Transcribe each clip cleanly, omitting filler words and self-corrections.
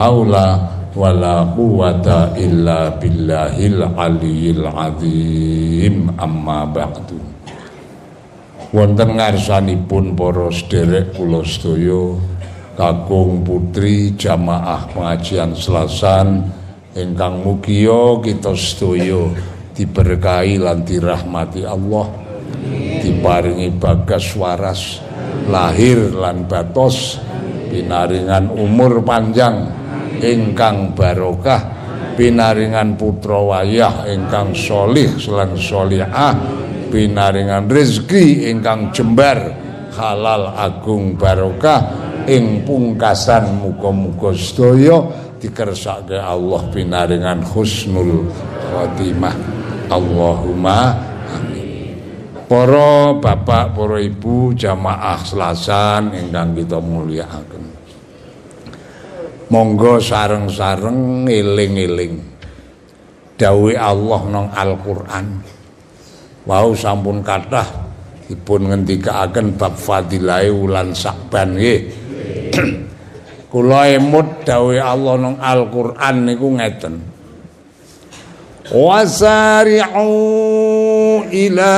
haula wala quwata illa billahil aliyil azim. Amma ba'du. Wonten ngarsanipun para sederek kula sedaya kakung putri jamaah pengajian Selasan ingkang mugia kita sedaya diberkahi lan dirahmati Allah, diparingi bagas waras lahir lan batos, pinaringan umur panjang ingkang barokah, pinaringan putra wayah ingkang sholih lan sholihah, pinaringan rezeki ingkang jembar halal agung barokah ing pungkasan muga-muga sedaya dikersake Allah pinaringan husnul khotimah. Allahumma amin. Para bapak, para ibu jamaah Selasan ingkang kita mulyakaken, monggo sareng-sareng eling-eling dawuh Allah nang Al-Qur'an. Wau sampun kathah dipun ngendikaaken bab fadilahe wulan Sa'ban nggih. Kula emut dawuh Allah nang Al-Qur'an niku ngeten. Wasari'u ila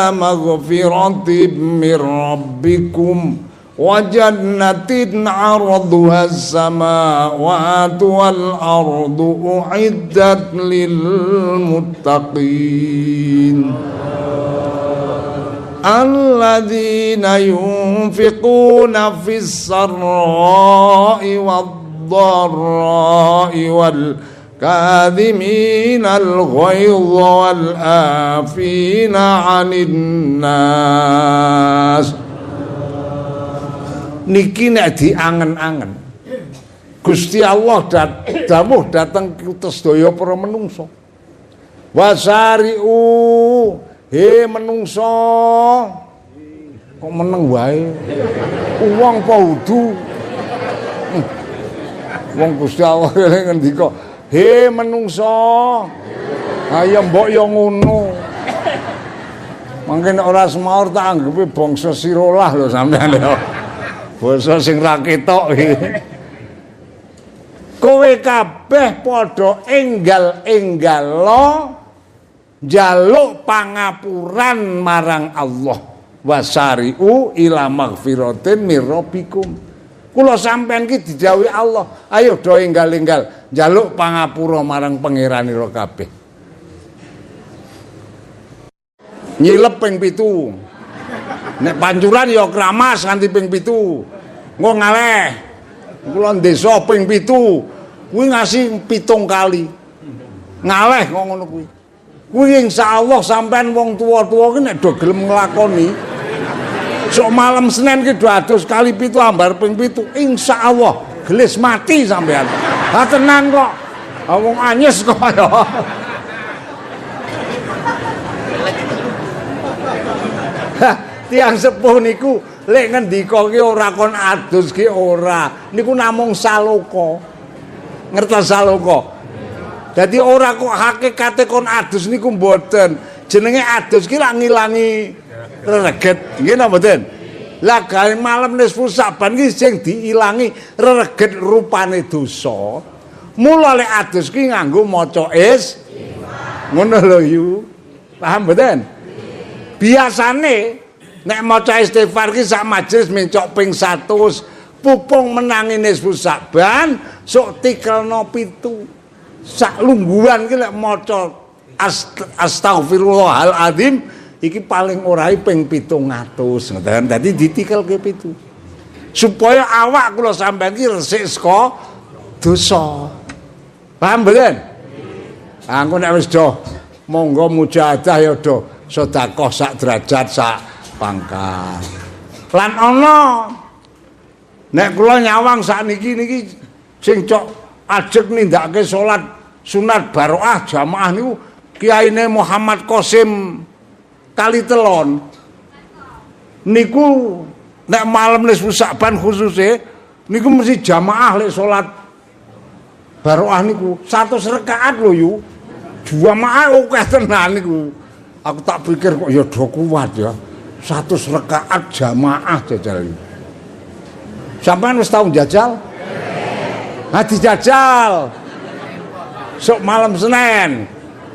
maghfiratin mir rabbikum wa jannatin 'arduha as-samawati wal ardu u'iddat lil muttaqin alladzina yunfiquna fis sarra'i wad-dharra'i wal kadhimina al-ghaidha wal afina 'anil nas. Niki nek diangen-angen Gusti Allah dawuh dhateng kita sedaya para menungso. Wasari'u, he menungso, kok meneng wae. Wong apa udu? Wong Gusti Allah ngendika, he menungso, ayo mbok yo ngono. Mangke nek ora semaur tak anggepe bangsa sirolah lho sampean lho. Basa sing ra ketok iki. Kowe kabeh padha enggal-enggalo njaluk pangapuran marang Allah. Wasari'u ila maghfiratin mir rabbikum. Kula sampean ki didhawuhi Allah, ayo do enggal-enggal njaluk pangapura marang pangeranira kabeh. Nyilep ping 7. Nek pancuran ya kramas nganti ping 7. Engko ngaleh. Kula desa ping 7. Kuwi ngasih 7 kali. Ngaleh kok ngono kuwi. Kuwi insyaallah sampean wong tuwa-tuwa ki nek do gelem nglakoni. Sok malam Senin ki do adus kali 7 ambar ping 7. Insyaallah gelis mati sampean. Ha tenan kok. Wong anyes kok ya. Tiang sepuh niku lek ngendika ki ora kon adus ki ora. Niku namung saloka. Ngertos saloka. Dadi ora kok hakikate kon adus niku mboten. Jenenge adus ki lak ngilangi rereget. Nggih napa mboten? Lah gawe malam nisfu Saban ki sing diilangi rereget rupane dosa. Mula lek adus ki nganggo maca ngono lho yu. Paham mboten? Biasane nek maca istighfar ki sak majelis mencok ping 100, pupung menangi nisfu Saban sok tikelno 7. Sak lungguhan ki lek maca astaghfirullahaladzim iki paling ora ping 700 ngoten. Dadi ditikelke 7. Supaya awak kula sampeyan ki resik saka dosa. Paham mboten? Angko nek wis do monggo mujahadah ya do sedekah sak derajat sak pangkat. Lan ana nek kula nyawang sakniki niki sing cok ajeg nindakake salat sunat baroah jamaah niku Kiyaine Muhammad Qasim Kalitelon niku nek malam nisfu Saban khususe niku mesti jamaah lek salat baroah niku 100 rakaat lho yu. Jamaah akeh tenan niku. Aku tak pikir kok ya do kuat ya. 100 rakaat jamaah jajal. Sampeyan wis tau jajal? dijajal. Sok malam Senin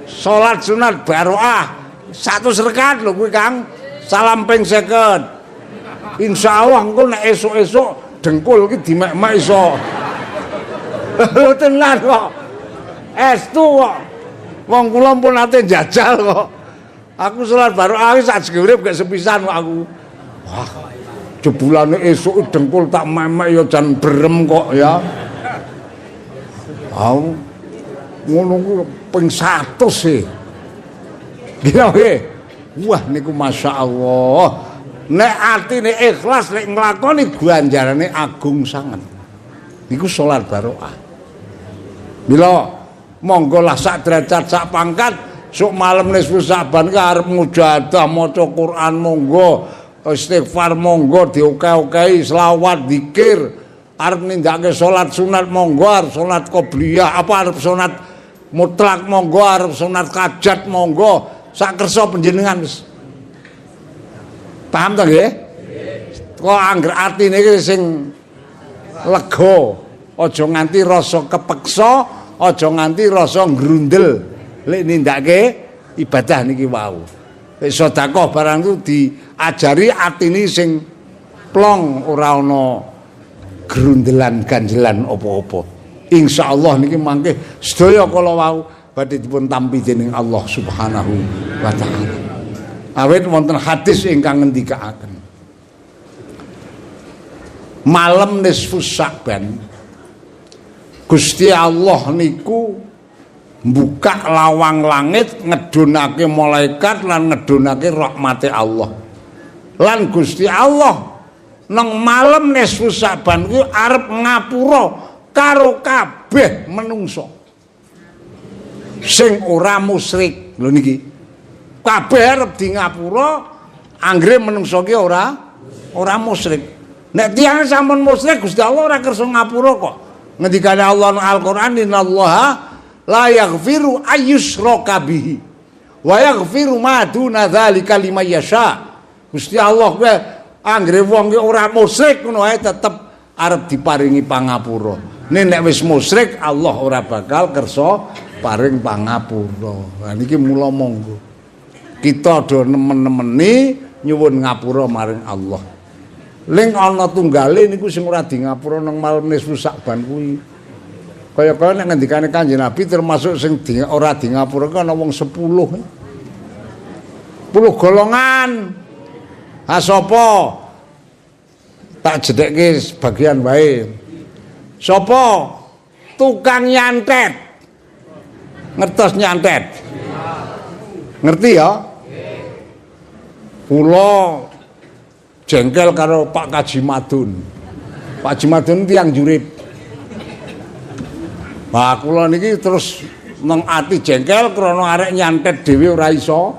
salat sunat baroah 100 rakaat lho kuwi Kang. Salam ping 50. Insyaallah engko nek esuk-esuk dengkul iki dimek-mek iso. Lho tenan kok. Estu kok. Wong kula pun nate jajal kok. Aku salat baroah sak urip gak sepisan kok aku. Wah. Jebulane esuk dengkul tak memek ya jan berem kok ya. Ngono ku ping 100 e. Gila nggih. Wah niku masyaallah. Nek atine ikhlas nek nglakoni ganjarane agung sanget. Niku salat baroah. Mila monggo lah sak derajat sak pangkat sok malam nisfu Saban ki arep mujahadah maca Quran monggo, istighfar monggo diokeh-okehi, selawat, zikir, arep nindakake salat sunat monggo, arep salat qobliyah apa arep salat mutlak monggo, arep sunat hajat monggo, sak kersa panjenengan wis. Paham ta nggih? Kok angger atine iki sing lega, aja nganti rasa kepeksa, aja nganti rasa grundel lek nindakake ibadah niki wau. Lek sedekah barang itu diajari atine sing plong, ora ana grundelan ganjelan apa-apa. Insyaallah niki mangke sedaya kala wau badhe dipun tampi dening Allah Subhanahu wa taala. Awit wonten hadis ingkang ngendikaaken malam nisfus Saban Gusti Allah niku buka lawang langit ngedunake malaikat lan ngedunake rahmate Allah. Lan Gusti Allah nang malam nisfus Saban kuwi arep ngapura karo kabeh menungso sing ora musyrik. Lho niki kabeh arep di ngapura anggere menungso ki ora musyrik. Nek tiyang sampun musyrik Gusti Allah ora kersa ngapura kok. Ngendikane Allah nang Al-Qur'an innallaha la yaghfiru ayyushraka bihi wa yaghfiru ma duna dzalika liman yasha. Gusti Allah kuwi anggere wong ki ora musyrik ngono ae tetep arep diparingi pangapura. Nek wis musyrik Allah ora bakal kersa paring pangapura. Lah niki mula monggo kita do nemen-nemeni nyuwun ngapura maring Allah. Ling ana tunggale niku sing ora di ngapura nang malam nisfu Saban kuwi. Kaya-kaya nek ngendikane Kanjeng Nabi termasuk sing ora di ngapura ku ana wong 10. 10 golongan. Ha sapa? Tak jedekke sebagian wae. Sapa? Tukang nyantet. Ngertos nyantet? Ngerti ya? Kula jengkel karo Pak Kaji Madun. Pak Kaji Madun tiyang jurip. Wah kula niki terus nang ati jengkel krana arek nyantet dhewe ora iso.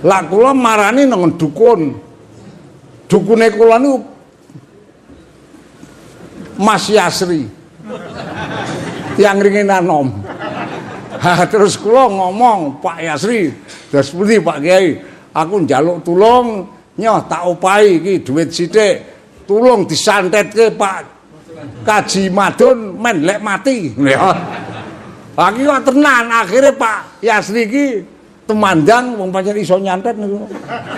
Lah kula marani nang dukun. Dukune kula niku Mas Yasri. Tiyang ringin anom. Ha terus kula ngomong, Pak Yasri, terus pundi Pak Kiai? Aku njaluk tulung, nyoh tak opahi iki dhuwit sithik. Tulung disantetke Pak Kaji Madun men lek mati. Ya. Lah iki kok tenan akhire Pak Yasri iki temandang wong pancen iso nyantet niku.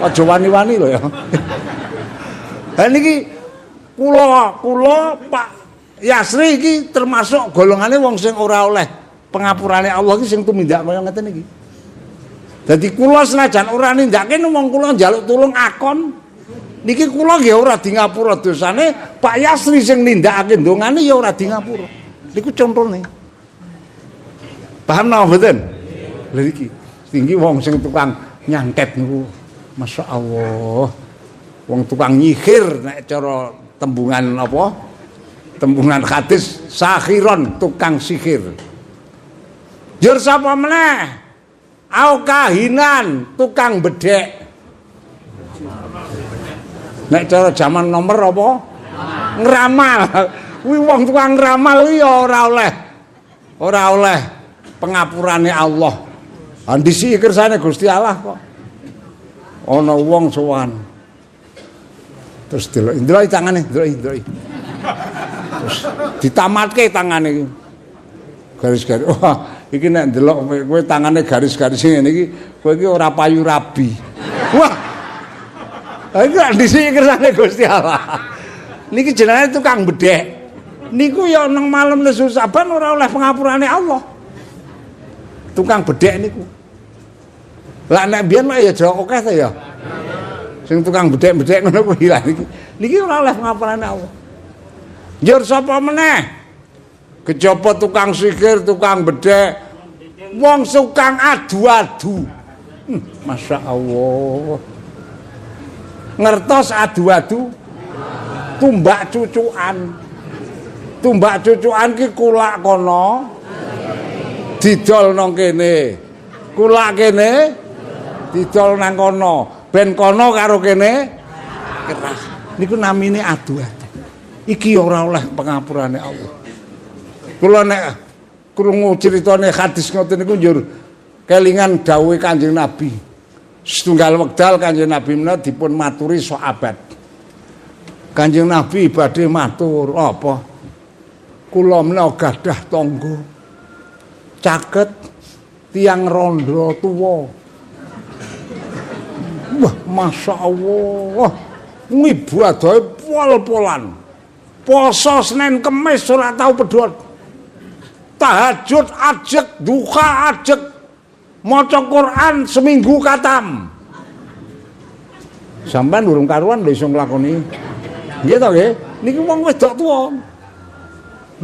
Aja wani-wani lho ya. Lah niki kula Pak Yasri iki termasuk golongane wong sing ora oleh pengapurane Allah iki sing tumindak kaya ngeten iki. Dadi kula senajan ora nindakake wong kula njaluk tulung akon. Niki kula nggih ora di ngapura dosane, Pak Yasri sing nindakake ndongane ya ora di ngapura. Niku contone. Paham napa mboten? Lha iki tinggi wong sing tukang nyantet niku masyaallah. Wong tukang nyihir nek cara tembungan apa? Tembungan hadis sakhiron tukang sihir. Jur sapa meneh? Au kahinan tukang bedhek. Nek cara zaman nomor apa? Ngramal. Kuwi wong tukang ngramal kuwi ora oleh pengapurane Allah. Andisi kersane Gusti Allah kok. Ana wong sowan. Terus delok tangane, delok. Ditamatke tangane iki. Garis-garis. Wah, iki nek ndelok kowe tangane garis-garis ngene iki, kowe iki ora payu rabi. Wah. Iki dhisik kersane Gusti Allah. Niki jenenge tukang bedhek. Niku ya nang malam nesu Saban ora oleh pengapurane Allah. Tukang bedhek niku. Lah nek biyen ya jero akeh ta ya. Sing tukang bedhek-bedhek ngono kuwi lah niki. Niki ora oleh pengapurane Allah. Njur sapa meneh? Kejaba tukang sikir, tukang bedhek, wong tukang adu-adu. Masya Allah. Ngertos adu-adu tumbak cucukan. Tumbak cucukan ki kulak kono didol nang kene. Kulak kene didol nang kono. Ben kono karo kene keras. Niku namine adu-adu. Iki ora oleh pengapurane Allah. Kula nek krungu critane hadis ngoten niku njur kelingan dawuhe Kanjeng Nabi. Setunggal wekdal Kanjeng Nabi menawa dipun maturi sahabat. Kanjeng Nabi badhe matur apa? Kula menawa gadah tangga caket tiang rondo tuwa. Wah, Masya Allah. Ngibadahe pol-polan. Poso Senin Kemis ora tau pedhot. Tahajud ajeg, duha ajeg. Maca Quran seminggu katam. Sampeyan urung karuan lho iso nglakoni. Nggih to nggih? Niki wong wedok tuwa.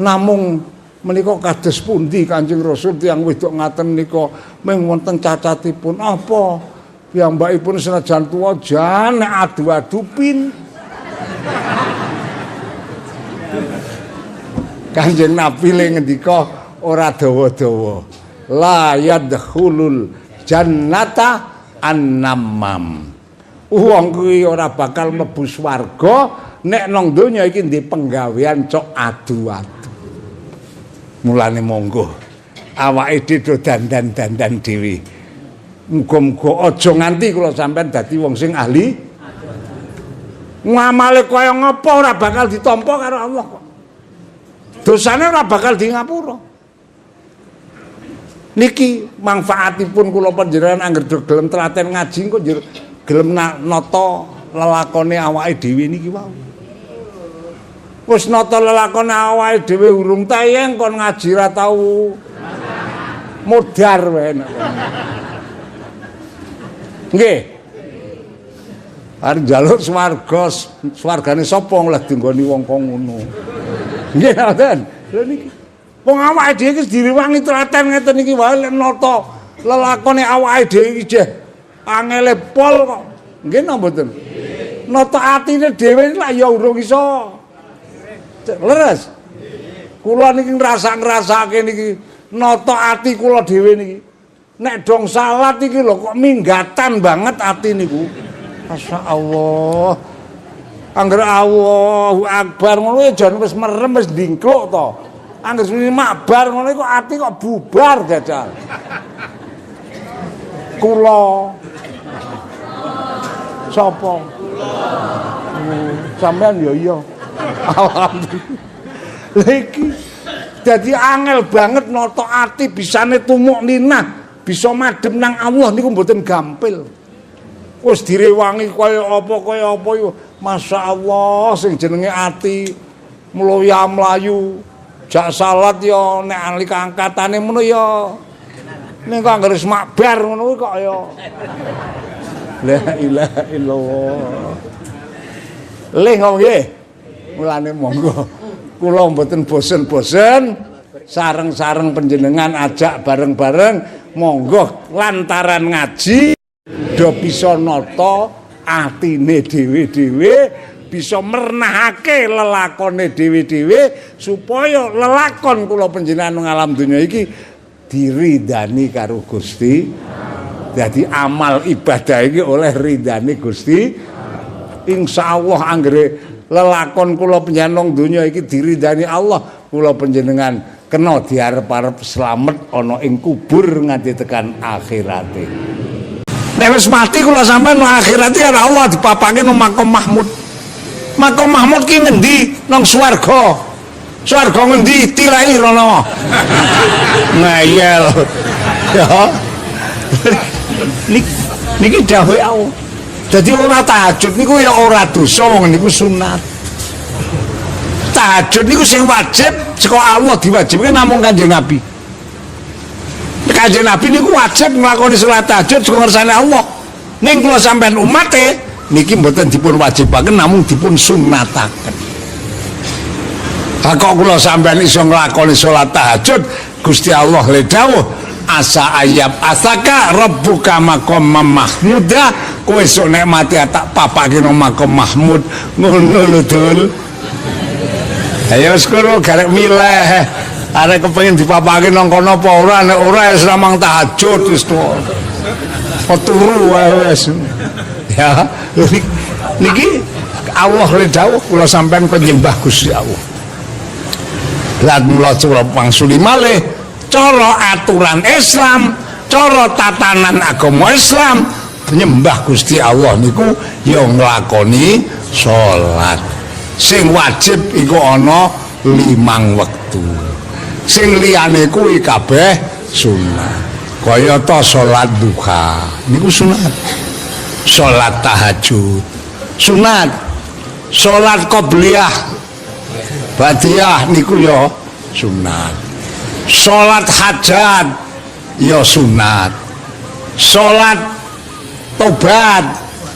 Namung menika kados pundi Kanjeng Rasul tiyang wedok ngaten nika mung wonten cacatipun apa? Piyambakipun senajan tuwa jan nek adu-adu pin. Kanjeng Nabi le ngendika ora dawa-dawa. La yadkhulul jannata annamam. Wong kuwi ora bakal mlebu swarga nek nang donya iki ndek penggawean cok adu-adu. Mulane monggo awake dhewe dandan-dandan dhewe. Muga-muga aja nganti kula sampean dadi wong sing ahli ngamale kaya ngapa ora bakal ditampa karo Allah kok. Dosane ora bakal di ngapura. Niki manfaatipun kula panjenengan anggere gelem telaten ngaji kok gelem nata lelakone awake dhewe niki wae. Wis nata lelakone awake dhewe urung tayang kon ngaji ra tau modar wae. Nggih. Arep njaluk swarga, swargane sapa oleh dinggoni wong kok ngono. Nggih ngoten. Lha niki wong awake dhewe iki direwangi telaten ngeten iki wae lek nata lelakone awake dhewe iki jeh angele pol kok. Nggih napa mboten? Nata atine dhewe lak ya urung iso. Leres. Kula niki ngrasake niki nata ati kula dhewe niki. Nek dong salat iki lho kok minggatan banget ati niku. Masyaallah. Angger Allahu Akbar ngono jan wis merem wis ndingkluk to. Angger suni makbar ngono kok ati kok bubar jajal. Kula. Sapa? Sampeyan ya iya. Alhamdulillah. Lagi dadi angel banget nata ati bisane tumuk ninah. Bisa madhep nang Allah niku mboten gampil. Wis direwangi kaya apa yo. Masyaallah sing jenenge ati mloya mlayu jak salat yo nek alika angkatane ngono yo. Nek anggere makbar ngono kok yo. La ilaha illallah. Le nggih. Mulane monggo kula mboten bosen-bosen sareng-sareng panjenengan ajak bareng-bareng monggo lantaran ngaji do bisa nata atine dhewe-dhewe bisa mernahake lelakone dhewe-dhewe supaya lelakon kula panjenengan ing alam donya iki diridani karo Gusti. Dadi amal ibadah iki oleh ridane Gusti. Insyaallah anggere lelakon kula panjenengan donya iki diridani Allah, kula panjenengan kena diarep-arep slamet ana ing kubur nganti tekan akhirate. Nek wis mati kula sampean nang akhirate karo Allah dipapange nang Maqam Mahmud. Maqam Mahmud ki ngendi? Nang swarga. Swarga ngendi tirai rono. Ngayel. Ya. Niki dawuh Allah. Dadi ora tahajud niku ya ora dosa wong niku sunat. Tahajud niku sing wajib saka Allah diwajibke namung Kanjeng Nabi. Kanjeng Nabi niku wajib nglakoni salat tahajud saka ngersane Allah. Ning kula sampean umate niki mboten dipun wajibaken namung dipun sunataken. Ha kok kula sampean iso nglakoni salat tahajud Gusti Allah le dawuh asa ayab asaka rabbuka maqam mahmuda kowe sok nek mati tak papake nang maqam mahmud ngono lho Dul. Ayo sekono garek milih arek kepengin dipapake nang kono apa ora nek ora wis ramang tahajud wis to. Turu wae wis. Ya niki Allah le dawuh kula sampean penyembah Gusti Allah. Lan mula cara pangsuli malih cara aturan Islam, cara tatanan agama Islam nyembah Gusti Allah niku ya nglakoni salat. Sing wajib iku ana 5 wektu. Sing liyane kuwi kabeh sunat. Kaya ta salat duha niku sunat. Salat tahajud sunat. Salat qobliyah ba'diyah niku ya sunat. Salat hajat ya sunat. Salat tobat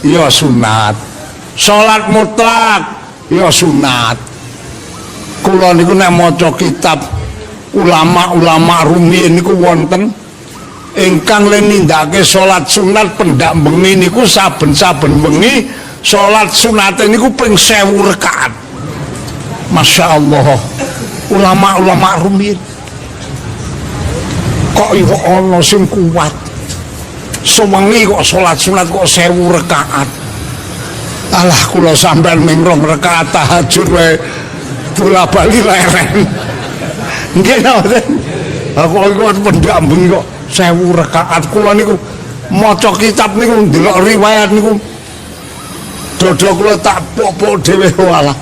ya sunat. Salat mutlak ya sunat. Kula niku nek maca kitab ulama-ulama rumiyin niku wonten ingkang le nindakake salat sunat pendak bengi niku saben-saben bengi salat sunate niku ping 1000 rakaat. Masya Allah. Ulama-ulama rumiyin kok iku ana sing kuat sewengi kok salat sunat kok 1000 rakaat. Alah kula sampean ming 2 rakaat tahajud wae bola-bali leren. Nggih napa? Aku kok pendak bengi kok 1000 rakaat. Kula niku maca kitab niku ndelok riwayat niku dodo kula tak popok dhewe walah.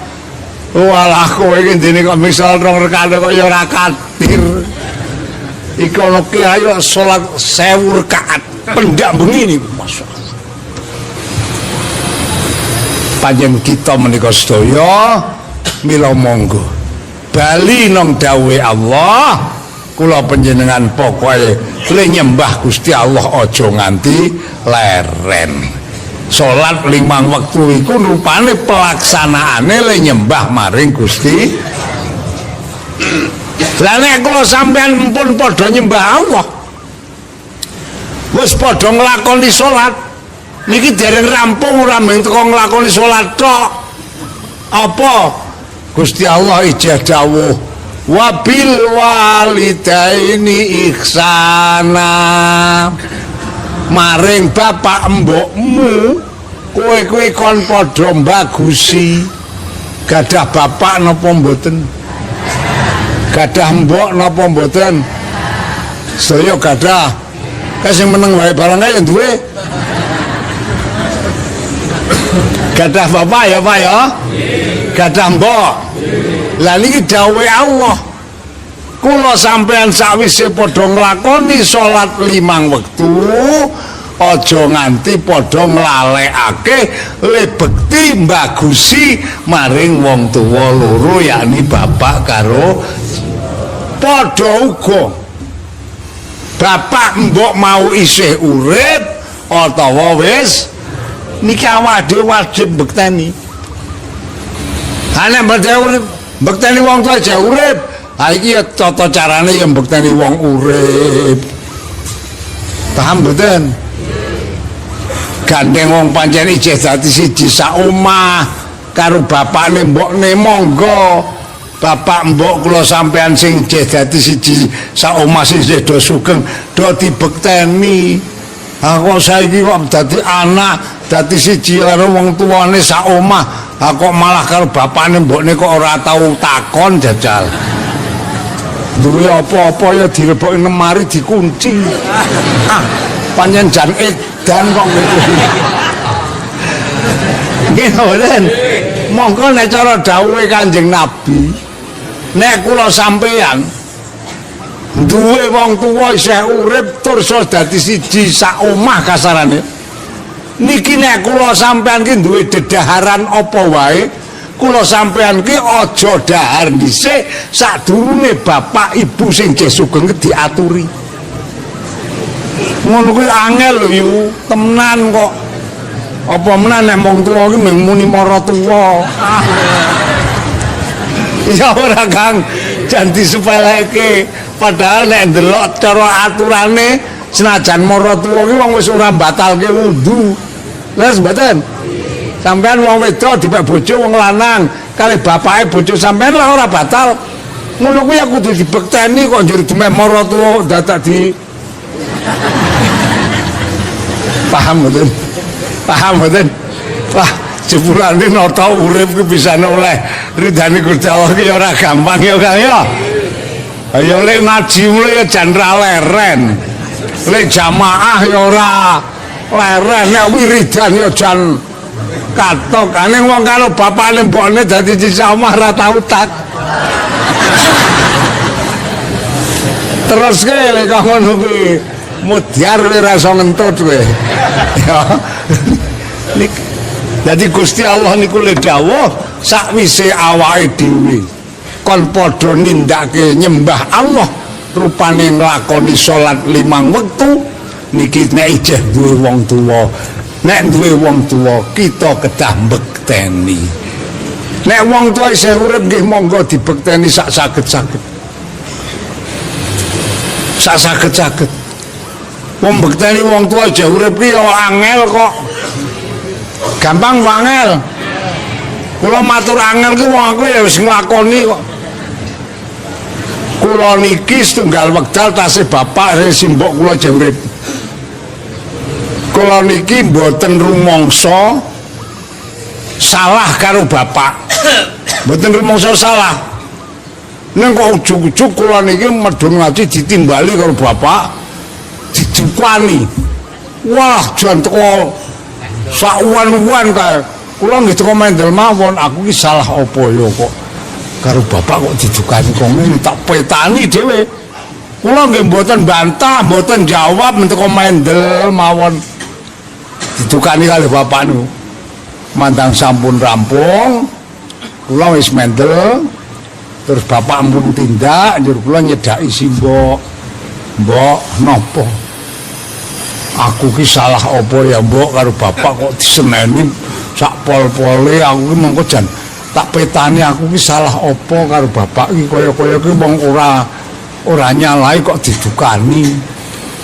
Walah kowe iki ndene kok misal 2 rakaat kok ya ora katir. Iku ana kiai salat 1000 rakaat pendak bengi niku masyaallah. Panjen kita menika sedaya mila monggo bali nang dawuhe Allah. Kula panjenengan pokoke le nyembah Gusti Allah aja nganti leren. Salat 5 wektu iku rupane pelaksanaane le nyembah maring Gusti. Lah nek kula sampean pun padha nyembah Allah, wis padha nglakoni salat, niki dereng rampung ora mung teko nglakoni salat tok. Apa? Gusti Allah ijazah dawuh, wabil walidaini ihsana. Maring bapak mbokmu kowe kon padha mbagusi. Gadah bapak napa mboten? Gadah mbok napa mboten? Sedaya gadah. Sing meneng wae barang ae duwe. Gadah bapak ya Pak ya. Gadah mbok. Lah niki dawuhe Allah. Kula sampean sawise padha nglakoni salat 5 wektu aja nganti padha nglalekake le bekti mbagusi maring wong tuwa loro yakni bapak karo padha uga bapak mbok mau isih urip utawa wis niki awake wajib bekteni. Ana badhe urip bekteni wong tuwa aja urip. Ha iki ya tata carane ya mbekteni wong urip. Paham mboten? Gandeng wong pancen ijeh dadi siji sak omah karo bapakne mbokne monggo. Bapak mbok kula sampean sing ijeh dadi siji sak omah sing do sugeng do dibekteni. Ha kok saiki kok dadi anak dadi siji karo wong tuane sak omah. Ha kok malah karo bapakne mbokne kok ora tau takon jajal. Duwe apa-apa ya direboki lemari dikunci. Panjen jan edan kok niku. Nggih mboten. Monggo nek cara dawuhe Kanjeng Nabi, nek kula sampeyan duwe wong tuwa isih urip tur iso dadi siji sak omah kasarane niki nek kula sampeyan ki duwe dedaharan apa wae kula sampeyan ki aja dahar dhisik sadurunge bapak ibu sing jeh sugeng diaturi ngono kuwi angel lho yu temenan kok apa menan nek wong tuwa ki muni mara tuwa ya ora Kang jan disepeleke padahal nek ndelok cara aturane senajan mara tuwa ki wong wis ora batalke wudu lha mboten sampean wong wedok dipek bojo wong lanang kali bapake bojo sampean lah ora batal ngono kuwi aku kudu dibekteni kok njur demek mara tuwa dadak di paham mboten wah jebulane nata urip ki bisa oleh ridane Gusti Allah ki ora gampang ya Kang ya ayo lek ngaji mulai ya jan ra leren lek jamaah ya ora leren nek wiridan ya jan katok ane wong karo bapakne mbokne dadi sisa omah ra tau tak terus ke lek ngono kuwi mudyar ora iso ngentut kowe ya jadi Gusti Allah niku le dawuh sakwise awake dhewe kon padha nindakake nyembah Allah rupane nglakoni salat 5 wektu niki nek ijeh duwe wong tuwa nek duwe wong tuwa kita kedah mbekteni nek wong tuwa isih urip nggih monggo dibekteni sak saged-saged wong bekteni wong tuwa isih urip ki angel kok gampang wangel kula matur angel ki wong aku ya wis nglakoni kok kula niki setunggal wekdal tasih bapak simbok kula jeng urip kula niki mboten rumangsa salah karo bapak mboten rumangsa salah ning kok ujug-ujug kula niki medhun ngaji ditimbali karo bapak dicupani wah jan teko sakuan-uan kae kula nggih teko mendel mawon aku ki salah apa ya kok karo bapak kok didukani kok ngene tak petani dhewe kula nggih mboten bantah mboten jawab teko mendel mawon didukani kali bapak niku mandang sampun rampung kula wis mendel terus bapak ampun tindak njur kula nyedaki simbok mbok napa aku ki salah apa ya mbok karo bapak kok diseneni sak pol-pole aku ki mengko jan tak petani aku ki salah apa karo bapak ki kaya-kaya ki wong ora nyalahi kok didukani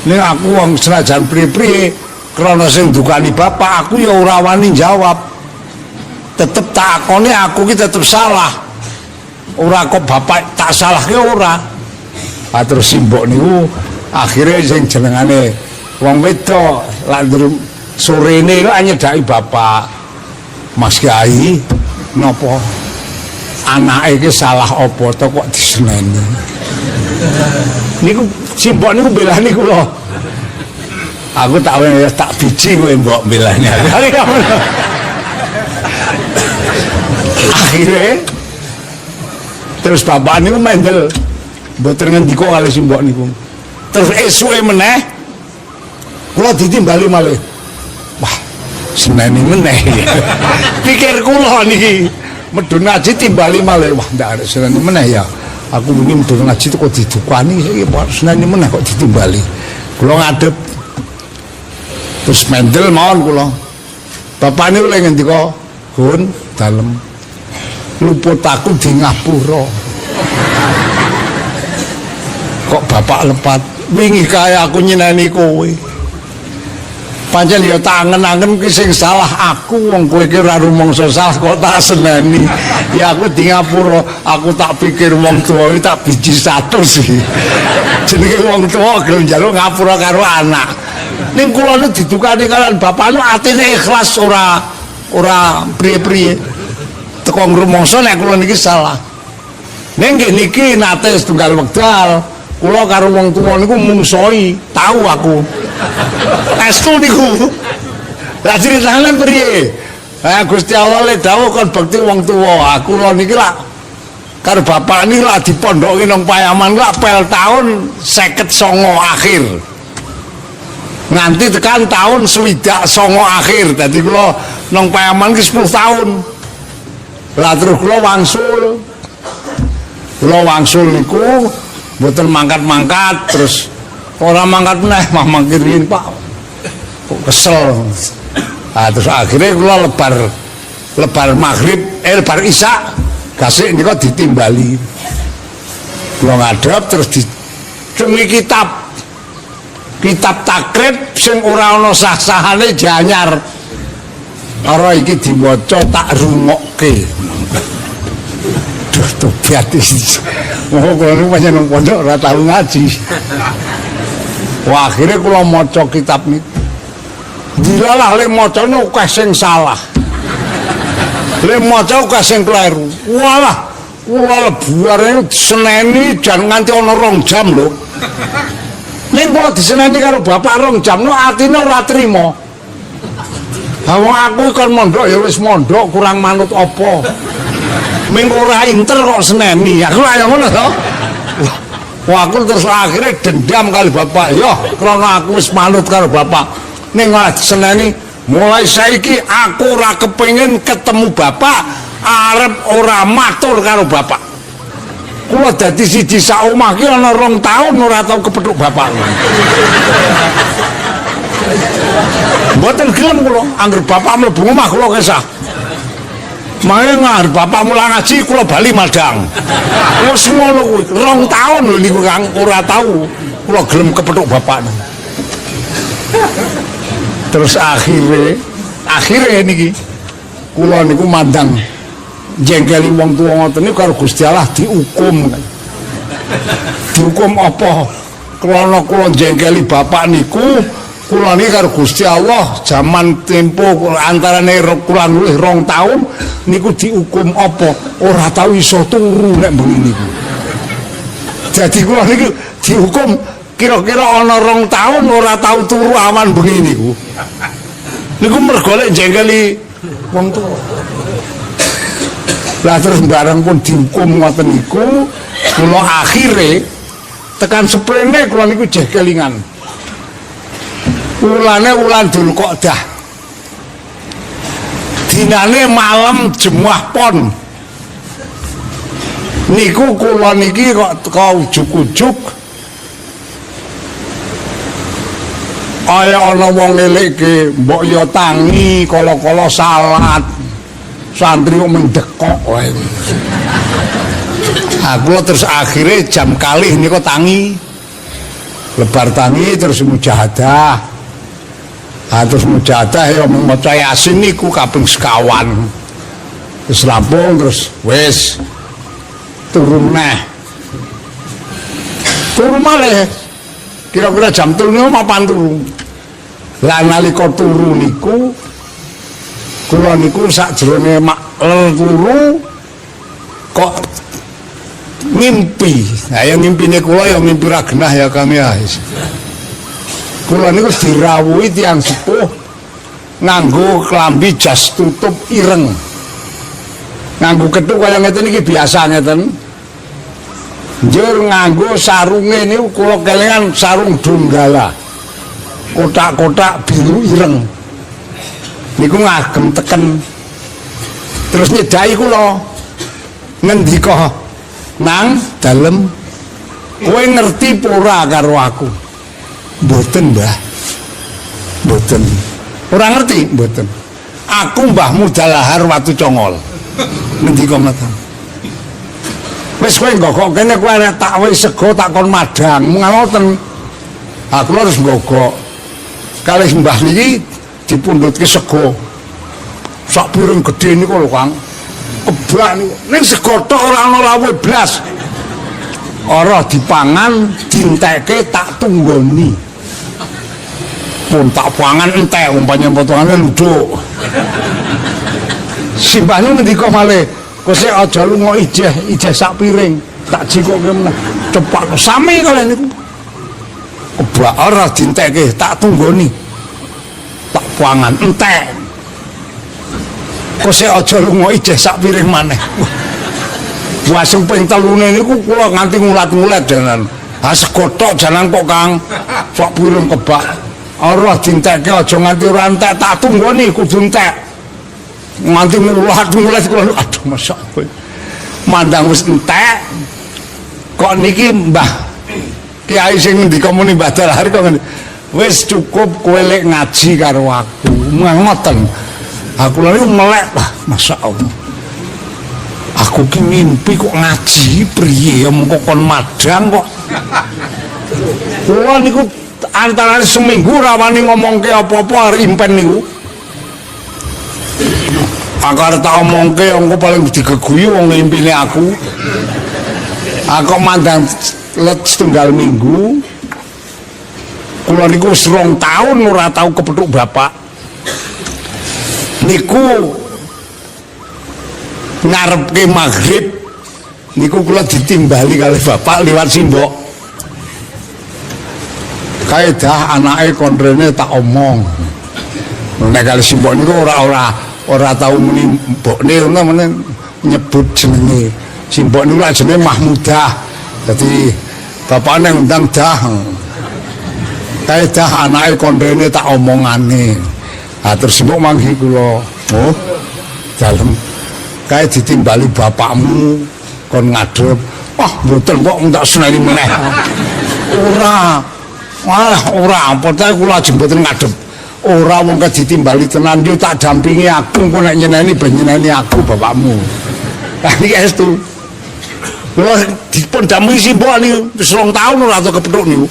ning aku wong senajan priye-priye krana sing dukani bapak aku ya ora wani jawab tetep tak akone aku ki tetep salah ora kok bapak tak salahke ora terus simbok niku akhirnya sing jenengane wong wedok lak sorene kok nyedaki bapak Mas Kyai napa anake iki salah apa to kok diseneni niku simbok niku belani kula aku tak biji kowe mbok belani akhirnya terus bapak niku mendel mboten ngendika kali simbok niku terus esuke meneh kula ditimbali malih wah seneni meneh pikir kula niki medhun ngaji timbali malih wah ndak arep seneni meneh ya aku wingi medhun ngaji kok didukani iki seneni meneh kok ditimbali kula ngadep terus mendel mawon kula bapak niku lek ngendika Gun dalem luput aku di ngapura kok bapak lepat wingi kaya aku nyeneni kowe pancen ya tak angen-angen ki sing salah aku wong kowe ki ora rumangsa salah kok tak seneni ya aku di ngapura aku tak pikir wong tuwa iki tak biji 100 sih jenenge wong tuwa gelem njaluk ngapura karo anak ning kula nu didukani kalian bapak nu atine ikhlas ora priye-priye teko ngrumangsa nek kula niki salah ning nggih niki nate setunggal wekdal kula karo wong tuwa niku mungsoi tahu aku estu niku lha critane priye Gusti Allah le dawuh kon bekti wong tuwa aku lho niki lak karo bapak ini lah dipondoki nang Payaman lah pel tahun 59 akhir nganti tekan tahun 29 akhir dadi kula nang Payaman ki 10 tahun lah terus kula wangsul niku mboten mangkat-mangkat terus ora mangkat meneh mah mangkirin Pak kok kesel terus akhirnya kula lebar maghrib lebar isya gasik nika ditimbali kula ngadhep terus dicungi kitab takrib sing ora ana sah-sahane janyar karo iki diwaca tak rungokke duh tobat iki kula niku pancen nang pondok ora tau ngaji wah akhirnya kula maca kitab niku dilalah lek macane akeh sing salah lek maca akeh sing kleru walah kula lebuare diseneni jan nganti ana 2 jam lho nek kula diseneni karo bapak 2 jam no atine ora trima wong aku kan mondok ya wis mondok kurang manut apa ming ora inter kok seneni aku ayo ngono to wah aku terus akhirnya dendam kali bapak yo karena aku wis manut karo bapak ning seneni mulai saiki aku ora kepengin ketemu bapak arep ora matur karo bapak kula dadi siji sak omah ki ana 2 tahun ora tau kepethuk bapak mboten gelem kula angger bapak mlebu omah kula kesah main ngarep bapak mulang ngaji kula bali madang wis ngono kuwi 2 tahun lho niku Kang ora tau kula gelem kepethuk bapak terus akhirnya niki kula niku mandang jengkeli wong tuwa ngoten niku karo Gusti Allah dihukum apa krana kula jengkeli bapak niku kula niki karo Gusti Allah zaman tempo antarane kula luwih 2 tahun niku dihukum apa ora tau iso turu nek bengi niku jadi kula niku dihukum kira-kira ana 2 tahun ora tau turu awan bengi niku mergo lek jengkeli wong tuwa lah terus bareng pun dihukum ngoten niku kula akhire tekan seprene kula niku jeh kelingan ulane ulan Dzulqa'dah dinane malam Jemuah Pon niku kula niki kok ujug-ujug kaya ana wong ngelekke mbok ya tangi kala-kala salat santri kok mendekok wae aku terus akhirnya jam kalih niku tangi lebar tangi terus mujahadah terus mujahadah ya maca Yasin niku kaping sekawan terus rampung terus wis turun malih kira-kira jam 3 mapan turu lah nalika turu niku kula niku sakjroning maklel turu kok mimpi nah yang mimpine kula ya mimpi ra genah ya kami ya kula niku dirawuhi tiyang sepuh nganggo klambi jas tutup ireng nganggo kethu kaya ngeten iki biasa ngeten njur nganggo sarunge niku kula kelingan sarung Donggala kotak-kotak biru ireng niku ngagem teken terus nyedai kula ngendika nang dalem kowe ngerti ora karo aku mboten Mbah mboten ora ngerti mboten aku mbahmu Dalahar Watu Congol ngendika ngoten wis kowe nggokok kene kowe arek tak wis sego tak kon madang ngoten aku harus nggokok kalih mbah niki dipundhutke sego sak piring gedhe niku lho Kang kebak niku ning sego tok ora ana lawuh blas ora dipangan dintekke tak tunggoni pun tak pangan entek umpamane potongane luduk simbahne ngendika malih kosek aja lunga ijeh sak piring tak jikokke meneh cepak sami kalian niku kebak ora dintekke tak tunggoni tak pangan entek kosek aja lunga ijeh sak piring maneh Waseng ping telune niku kula nganti ngulat-ngulat jalan. Ha segotok jalan kok Kang. Sok burung kebak. Ora dintekke aja nganti ora entek tak tunggoni kudu entek. Nganti ngulat-ngulat kula aduh masak kowe. Mandang wis entek. Kok niki Mbah Kiai sing ngendika muni Mbah Dalhar kok wis cukup kowe lek ngaji karo aku. Ngoten. Aku lha melek lah masyaallah. Aku ki mimpi kok ngaji priye ya mengko kon madang kok. Kula niku antara seminggu ora wani ngomongke apa-apa arep impen niku. Akar tak omongke engko paling digeguyu wong impine aku. Aku mandang let setunggal minggu. Kula niku wis 2 tahun ora tau kepethuk bapak. Niku ngarepke maghrib niku kula ditimbali kali bapak liwat simbok. Kaedah anake konrene tak omong. Nek kali simbok niku ora tau muni mbokne ngono nyebut jenenge. Simbok niku jenenge Mahmudah. Dadi bapakne ngundang dah. Kaedah anake konrene tak omongane. Ah terus simbok manggi kula. Oh, dalem kae ditimbali bapakmu kon ngadep. Wah, mboten kok tak seneni meneh. Ora. Wah, ora apa ta kula jemboten ngadep. Ora wong ditimbali tenan yo tak dampingi aku kok nek nyeneni ben nyeneni aku bapakmu. Lah iki estu. Kula dipun dampingi simbok niku wis 2 tahun ora tau kepethuk niku.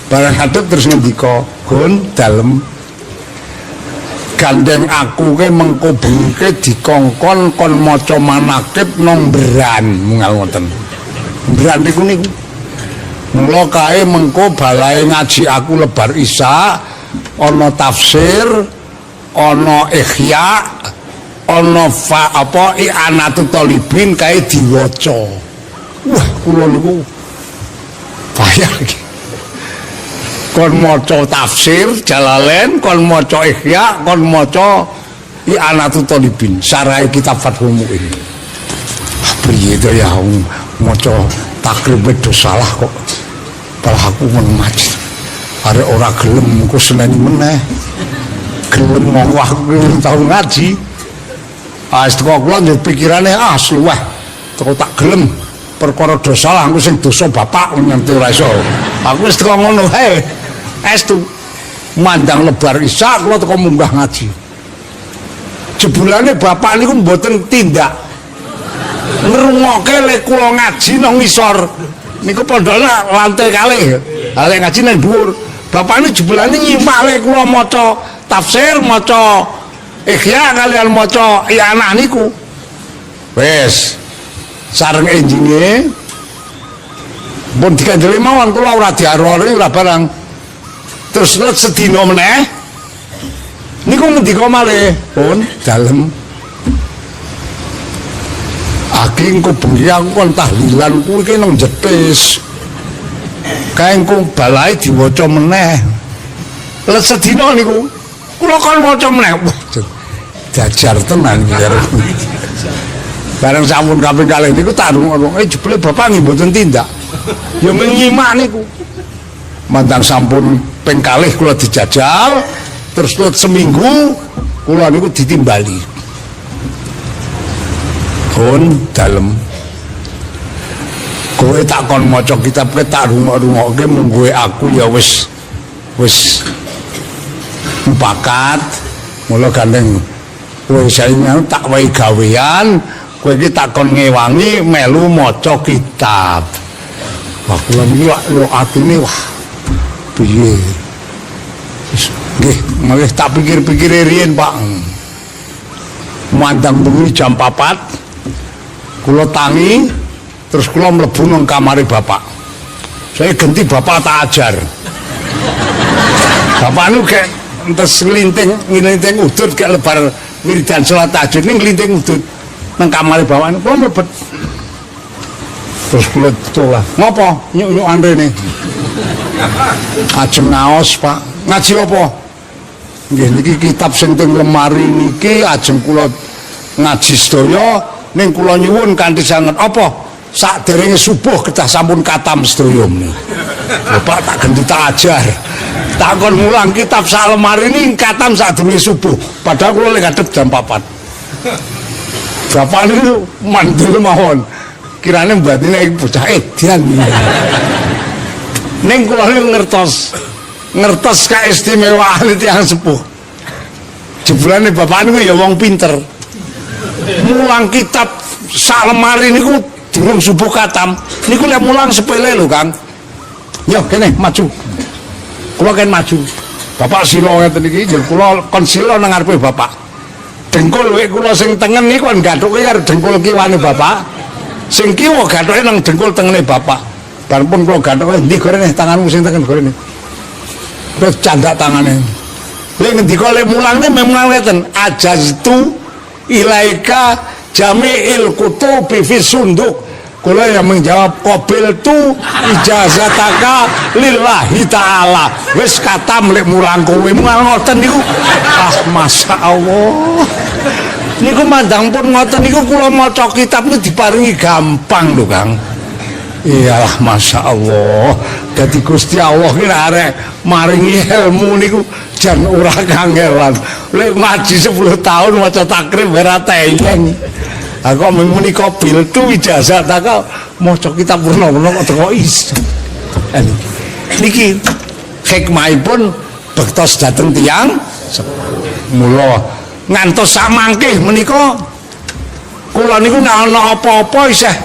Barang ngadep terus ngendika, "Gon dalem gandeng aku ke mengko bengi dikongkon kon maca manakib nang Beran mungal ngoten. Beran niku mula kae mengko balae ngaji aku lebar Isya ana tafsir ana ihya ana i'anatut thalibin kae diwaca. Wah kula niku payah iki. Kon maca tafsir Jalalain, kon maca Ihya, kon maca i'anatut thalibin, syarah kitab Fathul Mu'in. Priye to ya maca takrib do salah kok. Malah aku ngaji. Arek ora gelem engko seneni meneh. Gelem wong aku tau ngaji. Ah teko kula njuk pikirane luweh. Teko tak gelem perkara dosa lah aku sing dosa bapak nganti ora iso. Aku wis teko ngono hae. Estu mandang lebar Isya kula teko munggah ngaji. Jebulane bapak niku mboten tindak. Ngrungokke lek kula ngaji nang ngisor. Niku pondone lantai kalih. Ha lek ngaji nang dhuwur. Bapak niku jebulane nyimak lek kula maca tafsir, maca ihya kalian maca i'anah niku. Wis sareng enjinge pun dikandeli mawon kula ora diaroni ora barang. Terus let sedina meneh niku ngendika malih pun dalem aki engko bengi aku kon tahlilan kuwi ki nang jetis kae engko balae diwaca meneh let sedina niku kula kon maca meneh jajar tenan bareng sampun kaping kalih niku tak rungokno jebule bapak nggih mboten tindak ya menyimak niku mandang sampun ping kalih kula dijajal terus seminggu kula niku ditimbali kon dalem kowe tak kon maca kitab kowe tak rungok-rungokke mung aku ya wis bakat mula gandeng kowe saiki tak wae gawean kowe iki tak kon ngewangi melu maca kitab. Wah kula niki lho atine wah piye nggih malah tak pikir-pikir riyen Pak mandang bengi jam 4 kula tangi terus kula mlebu nang kamare bapak saya ganti bapak tak ajar bapak nu kayak entes nglinting udut kayak lebar wiridan salat tahajud ning nglinting udut nang kamare bapak kula mlebet terus kula tulah ngopo nyuk-nyukan rene ajeng ngaos Pak ngaji apa nggih niki kitab sing teng lemari niki ajeng kula ngaji sedaya ning kula nyuwun kanthi sanget apa sakderenge subuh kedah sampun katam sedaya menika. Bapak tak ganti tak ajar. Takon mulang kitab sak lemari ini katam sadurunge subuh. Padahal kula lek ngadep jam 4. Bapak niku mandul mawon. Kirane batine bocah edan. Ning kula ngertos keistimewaan tiyang sepuh. Jebulane bapak niku ya wong pinter. Mulang kitab sak lemari niku durung subuh katam. Niku lek mulang sepele lho, Kang. Yo kene maju. Kula kan maju. Bapak sila ngeten iki njen kula kon sila nang ngarepe bapak. Dengkul wek kula sing tengen niku kon gathuke karo dengkul kiwane bapak. Sing kiwa gathuke nang dengkul tengene bapak. Bar pun kula gathuke ndi gorene tanganmu sing tengen gorene. Terus candak tangane. Lek ngendika lek mulangne memang ngeten ajaztu ilaika jami'il kutubi fi sunduk. Kula yang menjawab qabil tu ijazataka lillahi ta'ala. Wis katam lek mulang kowe mulang ngoten niku. Masyaallah. Niku mandang pun ngoten niku kula maca kitab niku diparingi gampang lho, Kang. Iyalah masyaallah. Dadi Gusti Allah ki arek maringi ilmu niku jan ora kangelan. Lek ngaji 10 tahun maca takrib ora tengeng. Aku muni qabil tu ijazah tak maca kitab purna-purna kok teko is. Niki hikmahipun bektos dhateng tiyang mula ngantos samangke menika kula niku nek ana apa-apa isih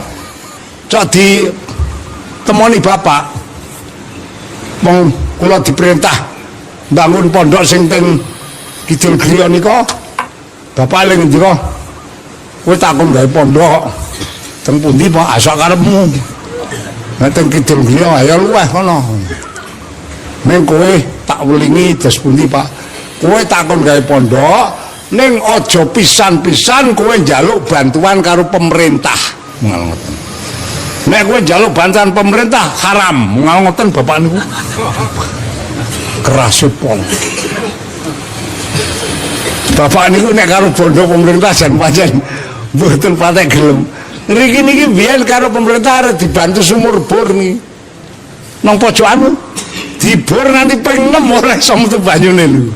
cok ditemoni bapak. Wong kula diperintah bangun pondok sing teng Kidul Griya nika. Bapak lek ngendika kowe takon gawe pondok teng pundi Pak asok karepmu. Nek teng Kidul Griya ya luweh kono. Ning kowe tak welingi des pundi Pak. Kowe takon gawe pondok ning aja pisan-pisan kowe njaluk bantuan karo pemerintah. Ngono ngoten. Nek kowe njaluk bantuan pemerintah haram. Ngono ngoten bapak niku. Keras pol. Bapak niku nek karo pondok pemerintah jan pancen mboten patek gelem. Ngriki niki biyen karo pemerintah arep dibantu sumur bor niki. Nang pojokan dibor nanti ping 6 ora iso metu banyune lho.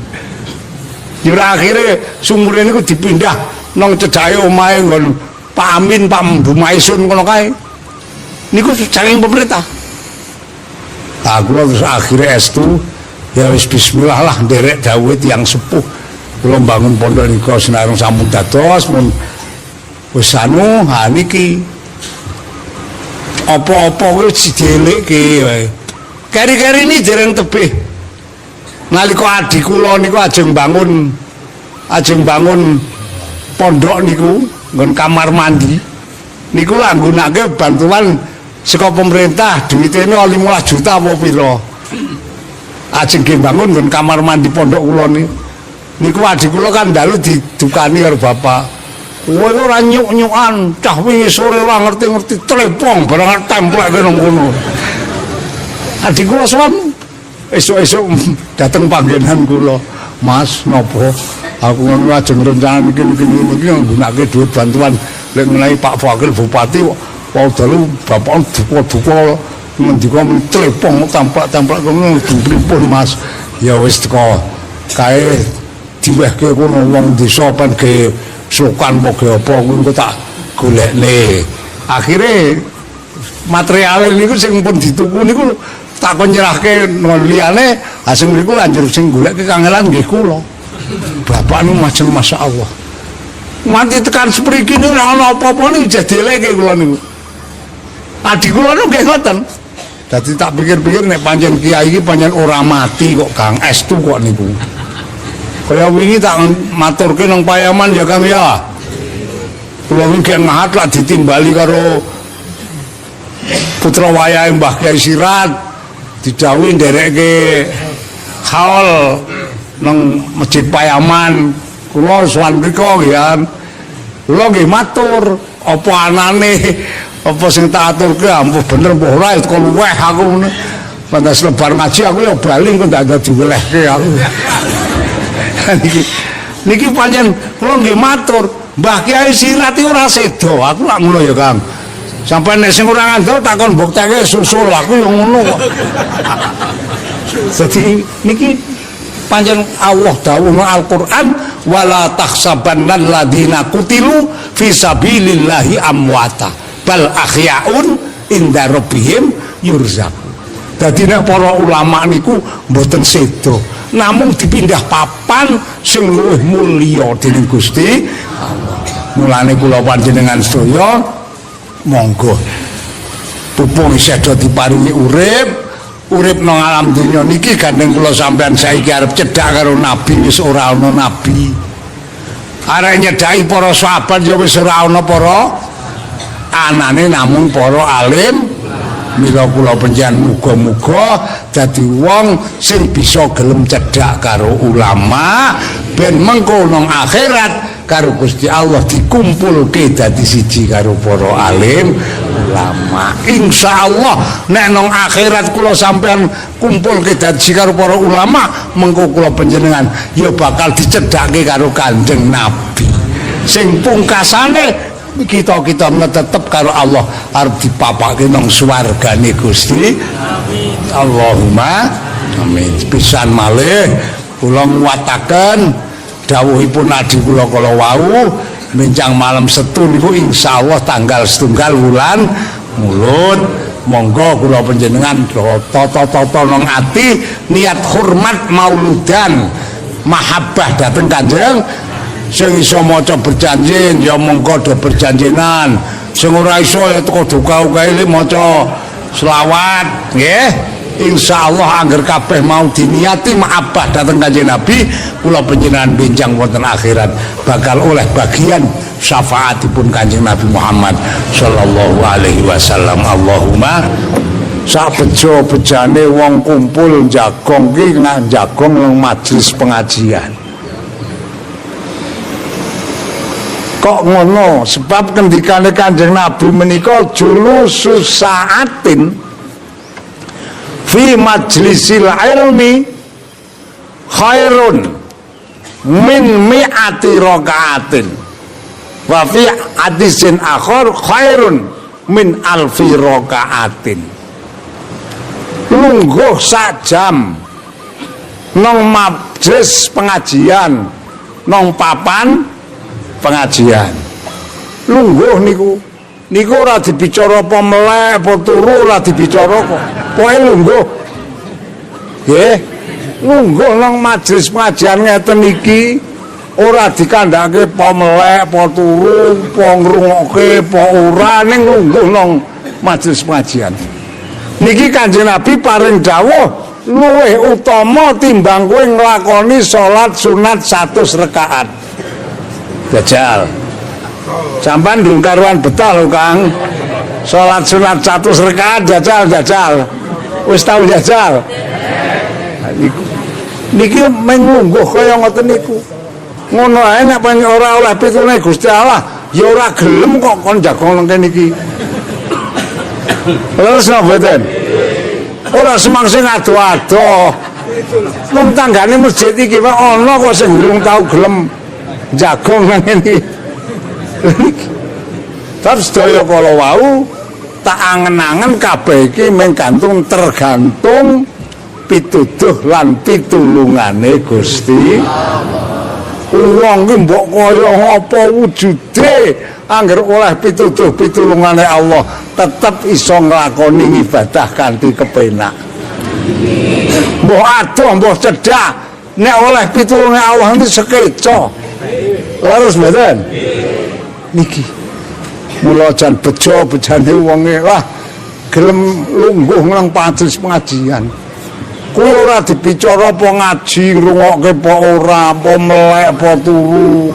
Ya akhire sumure niku dipindah nang cedhake omahe nggon Pak Amin, Pak Mbumaisun ngono kae. Niku saking pemerintah. Nah, kula terus akhire estu ya wis bismillah lah nderek dawuh tiyang sepuh. Kula bangun pondok nika senarung sampun dados mun wis anu ha niki apa-apa kuwi didelekke wae. Keri-keri ini dereng tebih. Nalika adik kula niku ajeng bangun pondok niku nggon kamar mandi. Niku lak nggunakake bantuan saka pemerintah, duwitene 15 juta apa pira. Ajeng bangun nggon kamar mandi pondok kula niku adik kula kan dalu didukani karo bapak. Kowe ora nyuk-nyukan, cah wingi sore ora ngerti-ngerti telepong barang templeke nang kono. Adik kula sowan esuk-esuk dateng panggenan kula. Mas, napa? Aku ngono ajeng rencana iki nggunakake dhuwit bantuan lek menawi Pak Wakil Bupati kok dalu bapak duka-duka ngendika telepong tamplak-tamplak kono pripun Mas? Ya wis teko kae diwehke kono wong desa pen ge slokan apa ngono tak golekne. Akhire material niku sing pun dituku niku tak kon nyerahke nang liyane, ha sing niku lanjur sing goleke kangelan nggih kula. Bapak niku macem masyaallah. Nganti tekan spriki niku ora ana apa-apa niku jadeleke kula niku. Adik kula niku nggih ngoten. Dadi tak pikir-pikir nek pancen kiai iki pancen ora mati kok Kang estu kok niku. Kaya wingi tak maturke nang Payaman ya Kang ya. Kula wingi ngahat lak ditimbali karo putra wayahe Mbah Kyai Sirat didhawuhi nderekke haul nang Masjid Payaman. Kula sowan mriko nggih. Kula nggih matur apa anane apa sing tak aturke ampuh bener mbah ora kok luweh aku ngene. Pantes lebar ngaji aku ya bali kok ndak diwelehke aku. Niki Niki pancen kula nggih matur, Mbah Kyai Sirat iki ora sedo. Aku lak ngono ya, Kang. Sampai nek sing ora ngandel takon bukteke susul aku yo ngono kok. Dadi niki pancen Allah dawuh nang Al-Qur'an wala tahsabannal ladzina qutilu fi sabilillahi amwata bal ahyaun inda rabbihim yurzaqun. Dadi nek para ulama niku mboten sedo, namung dipindah papan sing luwih mulya dening Gusti Allah. Mulane kula panjenengan sedaya monggo pupung sedo diparingi urip nang alam dunya niki gandeng kula sampean saiki arep cedhak karo nabi wis ora ana nabi. Arek nyedhaki para sahabat ya wis ora ana para anane namung para alim. Mila kula panjenengan muga-muga dadi wong sing bisa gelem cedhak karo ulama ben mengko nang akhirat karo Gusti Allah dikumpulke dadi siji karo para alim ulama. Insyaallah nek nang akhirat kula sampean kumpulke dadi karo para ulama mengko kula panjenengan ya bakal dicedhake karo Kanjeng Nabi. Sing pungkasane kita tetep karo Allah arep dipapake nang swargane Gusti. Amin. Allahumma amin. Pisan malih kula nguwataken dawuhipun adi kula kala wau menjang malam Setu niku insyaallah tanggal 1 wulan Mulud. Monggo kula panjenengan tata-tata nang ati niat hormat mauludan mahabbah dhateng Kanjeng. Sing iso maca berjanji ya monggo do berjanjenan, sing ora iso ya teko duka-ukae maca selawat nggih. Insyaallah angger kabeh mau diniati mahabbah dhateng Kanjeng Nabi, kula panjenengan benjang wonten akhirat bakal oleh bagian syafaatipun Kanjeng Nabi Muhammad sallallahu alaihi wasallam. Allahumma sak bejo-bejane wong kumpul jagong ki jagong nang majelis pengajian. Kok ngono? Sebab kendikane Kanjeng Nabi menika julusus saatin fi majlisil ilmi khairun min mi'ati rakaatin wa fi hadisin akhar khairun min alfi rakaatin. Lungguh sak jam nang majlis pengajian nang papan pengajian lungguh niku ora dibicara apa melek apa turu ora dibicara kok pokoke lungguh nggih lungguh nang majelis pengajian ngeten iki ora dikandhake apa melek apa turu apa ngrungokke apa ora ning lungguh nang majelis pengajian niki Kanjeng Nabi paring dawuh luwih utama timbang kowe nglakoni salat sunat 100 rakaat. Jajal sampan durung karuan betah lho Kang, salat sunat 100 rakaat jajal wis tau jajal niki menungguh kaya ngoten niku ngono ae nek ora oleh pitune Gusti Allah ya ora gelem kok kon jagong nang niki. Terus mboten ora semangse ngado-ado wong tanggane masjid iki wae ana kok sing durung tau gelem jagong nang ngene. Terus sedaya kala wau tak angen-angen kabeh iki menggantung tergantung pituduh lan pitulungane Gusti wong ki mbok kaya apa wujude angger oleh pitulungane Allah tetep iso nglakoni ibadah kanthi kepenak. Mbok adoh mbok cedhak nek oleh pitulunge Allah iki sekeca. Terus mboten niki mula jan bejo-bejane wonge lah gelem lungguh nang majelis pengajian. Kuwi ora dibicara apa ngaji ngrungokke apa ora, apa melek apa turu,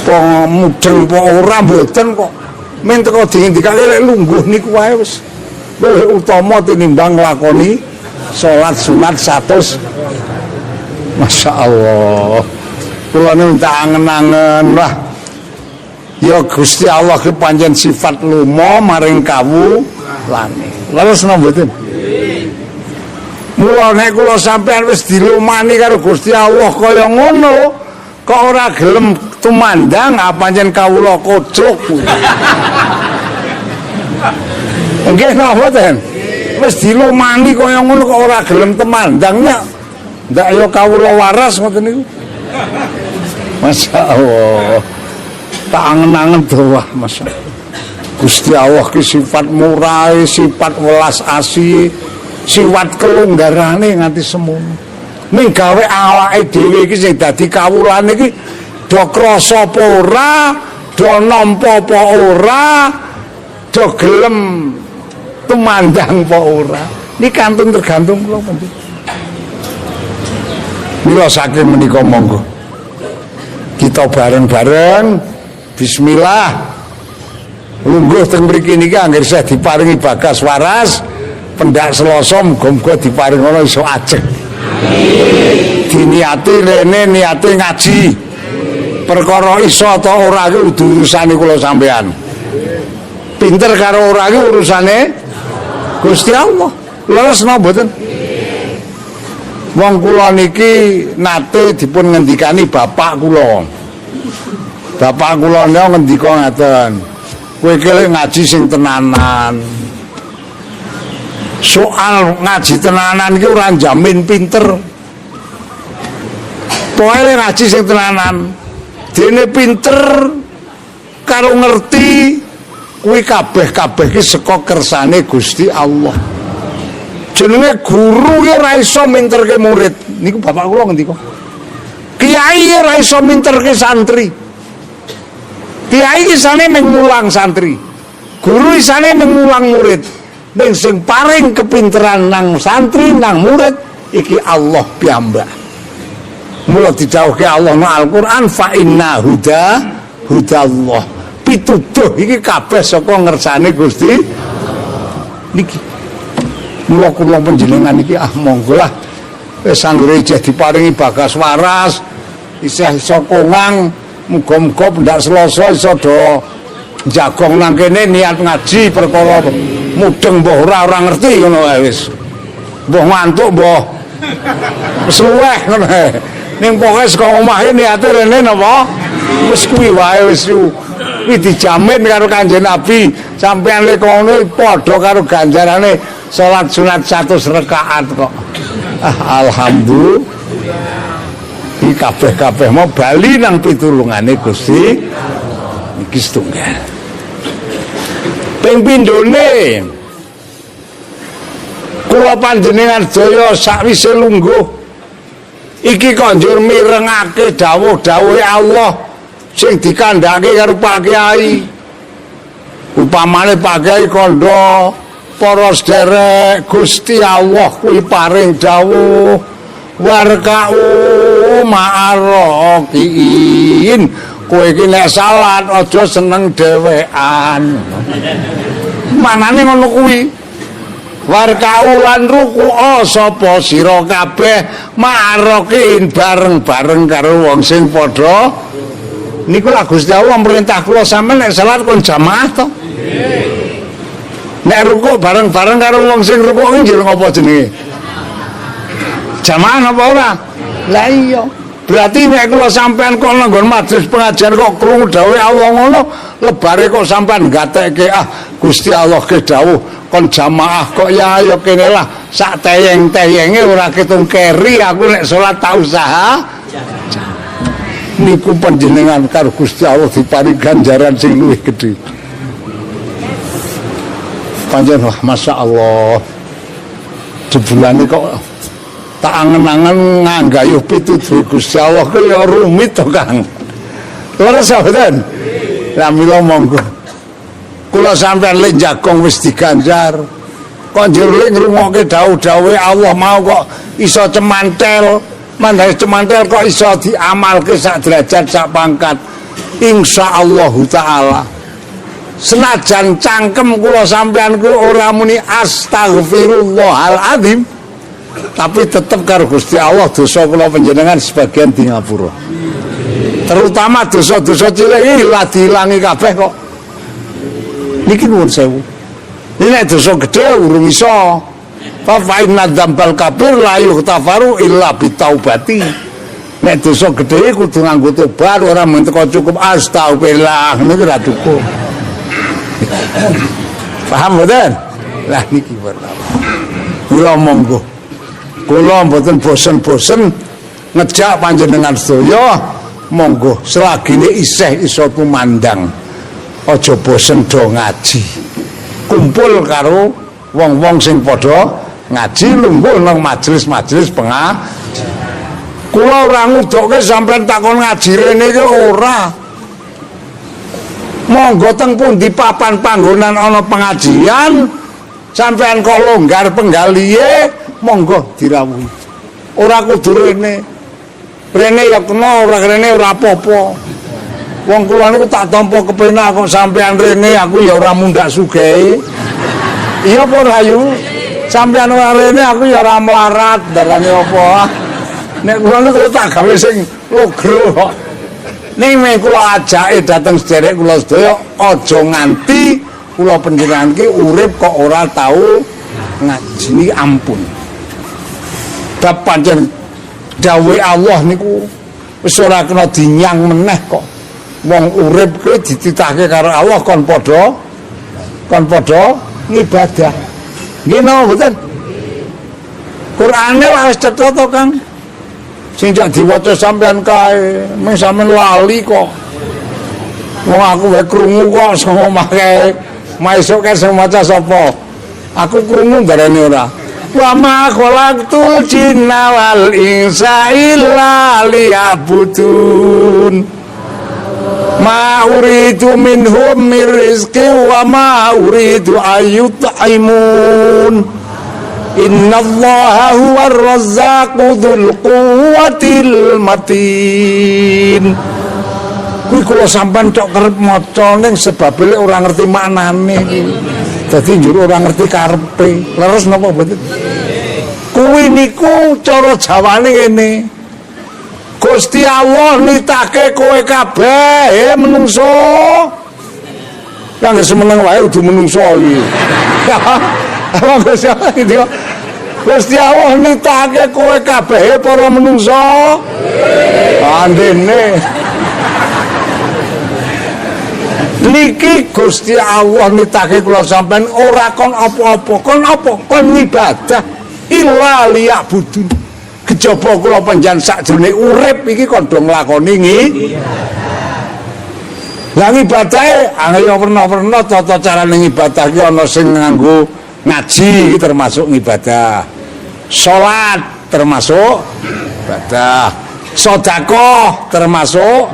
apa mudeng apa ora mboten kok. Men teko dingendikake lek lungguh niku wae wis luwih utama tinimbang nglakoni salat sunat 100. Masya Allah. Kula minta angen-angen lah. Ya Gusti Allah ki pancen sifat lumo maring kawulane. Leres napa mboten? Mula nek kula sampean wis dilumani karo Gusti Allah kaya ngono, kok ora gelem tumandang apa jen kawula kocok. Nggih napa ten? Wis dilumani kaya ngono kok ora gelem temandangnya. Ndak ya kawula waras ngoten niku. Masyaallah. Tak angen-angen dawah masyaallah. Gusti Allah ki sifat murah, sifat welas asih, sifat kelonggarane nganti semono. Ning gawe awake dhewe iki sing dadi kawulane iki do krasa apa ora, do nampa apa ora, do gelem tumandang apa ora. Niki kantun tergantung kula pundi. Mila saking menika monggo kita bareng-bareng bismillah lungguh teng mriki niki anggere saya diparingi bagas waras pendak Selasa muga-muga diparing ana iso ajeng. Diniati rene niate ngaji. Perkara iso ta ora iki urusane kula sampean. Pinter karo ora iki urusane Gusti Allah. Leres napa mboten? Wong kula niki nate dipun ngendikani bapak kula. Bapak kula niku ngendika ngaten. Kowe iki ngaji sing tenanan. Soal ngaji tenanan iki ora jamin pinter. Pokoke ngaji sing tenanan. Dene pinter karo ngerti kuwi kabeh-kabeh iki saka kersane Gusti Allah. Jenenge guru ki ora iso minterke murid. Niku bapak kula ngendika. Kiai ora iso minterke santri. Kiai isane mengulang santri. Guru isane mengulang murid. Ning sing paring kepinteran nang santri nang murid iki Allah piyambak. Mula didhawuhke Allah nang Al-Qur'an fa inna hudallah. Pituduh iki kabeh saka ngersane Gusti niki. Mula kula panjenengan iki monggo lah wis anggere isih diparingi bagas waras, isih iso kongang, muga-muga pendak Selasa iso do jagong nang kene niat ngaji perkara mudeng mbah ora ngerti ngono wae wis. Mbah ngantuk mbah suweh ngono. Ning pokoke saka omahe niate rene napa? Wis kuwi wae wis kuwi dijamin karo Kanjeng Nabi. Sampeyan lek ngono padha karo ganjarane salat sunat 100 rakaat kok. Alhamdulillah. Iki kabeh-kabeh mau bali nang pitulungane Gusti iki setunggal. Ping pindhone kula panjenengan daya sakwise lungguh iki kok njur mirengake dawuh-dawuhe Allah sing dikandhake karo Pak Kyai. Upamane Pak Kyai kandha para sederek Gusti Allah kuwi paring dawuh warka'u ma'arraqiin. Kowe iki nek salat aja seneng dhewean. Manane ngono kuwi. Warka'u lan ruku'a sapa sira kabeh ma'arraqiin bareng-bareng karo wong sing padha niku lak Gusti Allah merintah kula sampeyan nek salat kon jamaah to. Nek ruku bareng-bareng karo wong sing ruku iki jeneng apa jenenge? Jamaah apa ora? Lah iya. Berarti nek kula sampean kok nang majelis pengajian kok krungu dawuh Allah ngono, lebare kok sampean gatekke Gusti Allah ke dawuh kon jamaah kok ya kene lah sak teyeng-teyenge ora ketung keri aku nek salat tak usaha. Niku panjenengan karo Gusti Allah diparing ganjaran sing luwih gedhe. Panjenengan masyaallah. Jebulane kok tak angen-angen nganggayuh pituduh Gusti Allah ku ya rumit to Kang. Leres mboten? Lah mila monggo. Kula sampeyan lek jagong wis diganjar. Kok njur lek ngrungokke dawuh-dawuhe Allah mau kok iso cemantel, mandhe cemantel kok iso diamalke sak derajat sak pangkat. Insyaallah taala. Senajan cangkem kula sampeyan ku ora muni astaghfirullahaladzim. Tapi tetap karo Gusti Allah dosa kula panjenengan sebagian di ngapura. Terutama dosa-dosa cilik lah diilangi kabeh kok. Niki nuwun sewu. Ini nek dosa gedhe urung iso. Fa inna dzambal kabir la yughtafaru illa bitaubati. Nek dosa gedhe kudu nganggo tobat, ora mung teko cukup astagfirullah, niku ora cukup. Paham mboten? Lah niki pertama. Kula monggo. Kula mboten bosen-bosen ngejak panjenengan sedaya, monggo selagine isih iso tumandang. Aja bosen do ngaji. Kumpul karo wong-wong sing padha ngaji, lungguh nang majelis-majelis pengaji. Kula ora ngudoke sampean takon ngaji rene iki ora. Monggo teng pundi papan panggonan ana pengajian, sampean kok longgar penggalihe, monggo dirawuhi. Ora kudu rene. Rene ya kena, ora rene ora apa-apa. Wong kula niku tak tampa kepenak kok sampean rene, aku ya ora mundak sugih. Iya apa rayu? Sampean ora rene aku ya ora melarat, darane apa? Nek kula niku tak gawe sing logro kok. Ning mek kula ajake dateng sederek kula sedaya, aja nganti kula panjenengan ki urip kok ora tau ngaji niki ampun. Bab pancen dawuh Allah niku wis ora kena dinyang meneh kok. Wong urip kuwi dititahke karo Allah kon padha ngibadah. Nggih napa mboten? Qur'ane wis cetha to, Kang. Sing jak diwaca sampean kae, mung sampean lali kok. Wong aku wae krungu kok sing omah kae. Maesuk kae sing maca sapa? Aku krungu darane ora. Wa ma khalaqtul jinna wal insa illa liya'budun. Ma uridu minhum min rizqi wa ma uridu ayyut'imun. Innallaha huwar razzaqu dzul quwwatil matin. Kuwi kula sampean tok kerep maca ning sebab ora ngerti maknane iki. Dadi njur ora ngerti karepe. Leres napa mboten? Kuwi niku cara Jawane ngene. Gusti Allah nitake kowe kabeh menungso. Kang semeneng wae kudu menungso iki. Gusti Allah nitake kowe kabeh para menungso. Andene. Niki Gusti Allah nitake kula sampean ora kon apa-apa, kon apa? Kon ibadah illa liya'budun. Kejaba kula panjenengan sakjroning urip iki kon do nglakoni Lah ibadahe ayo werna-werna tata carane ibadah ki ana sing nganggo ngaji termasuk ibadah. Salat termasuk ibadah. Sedekah termasuk.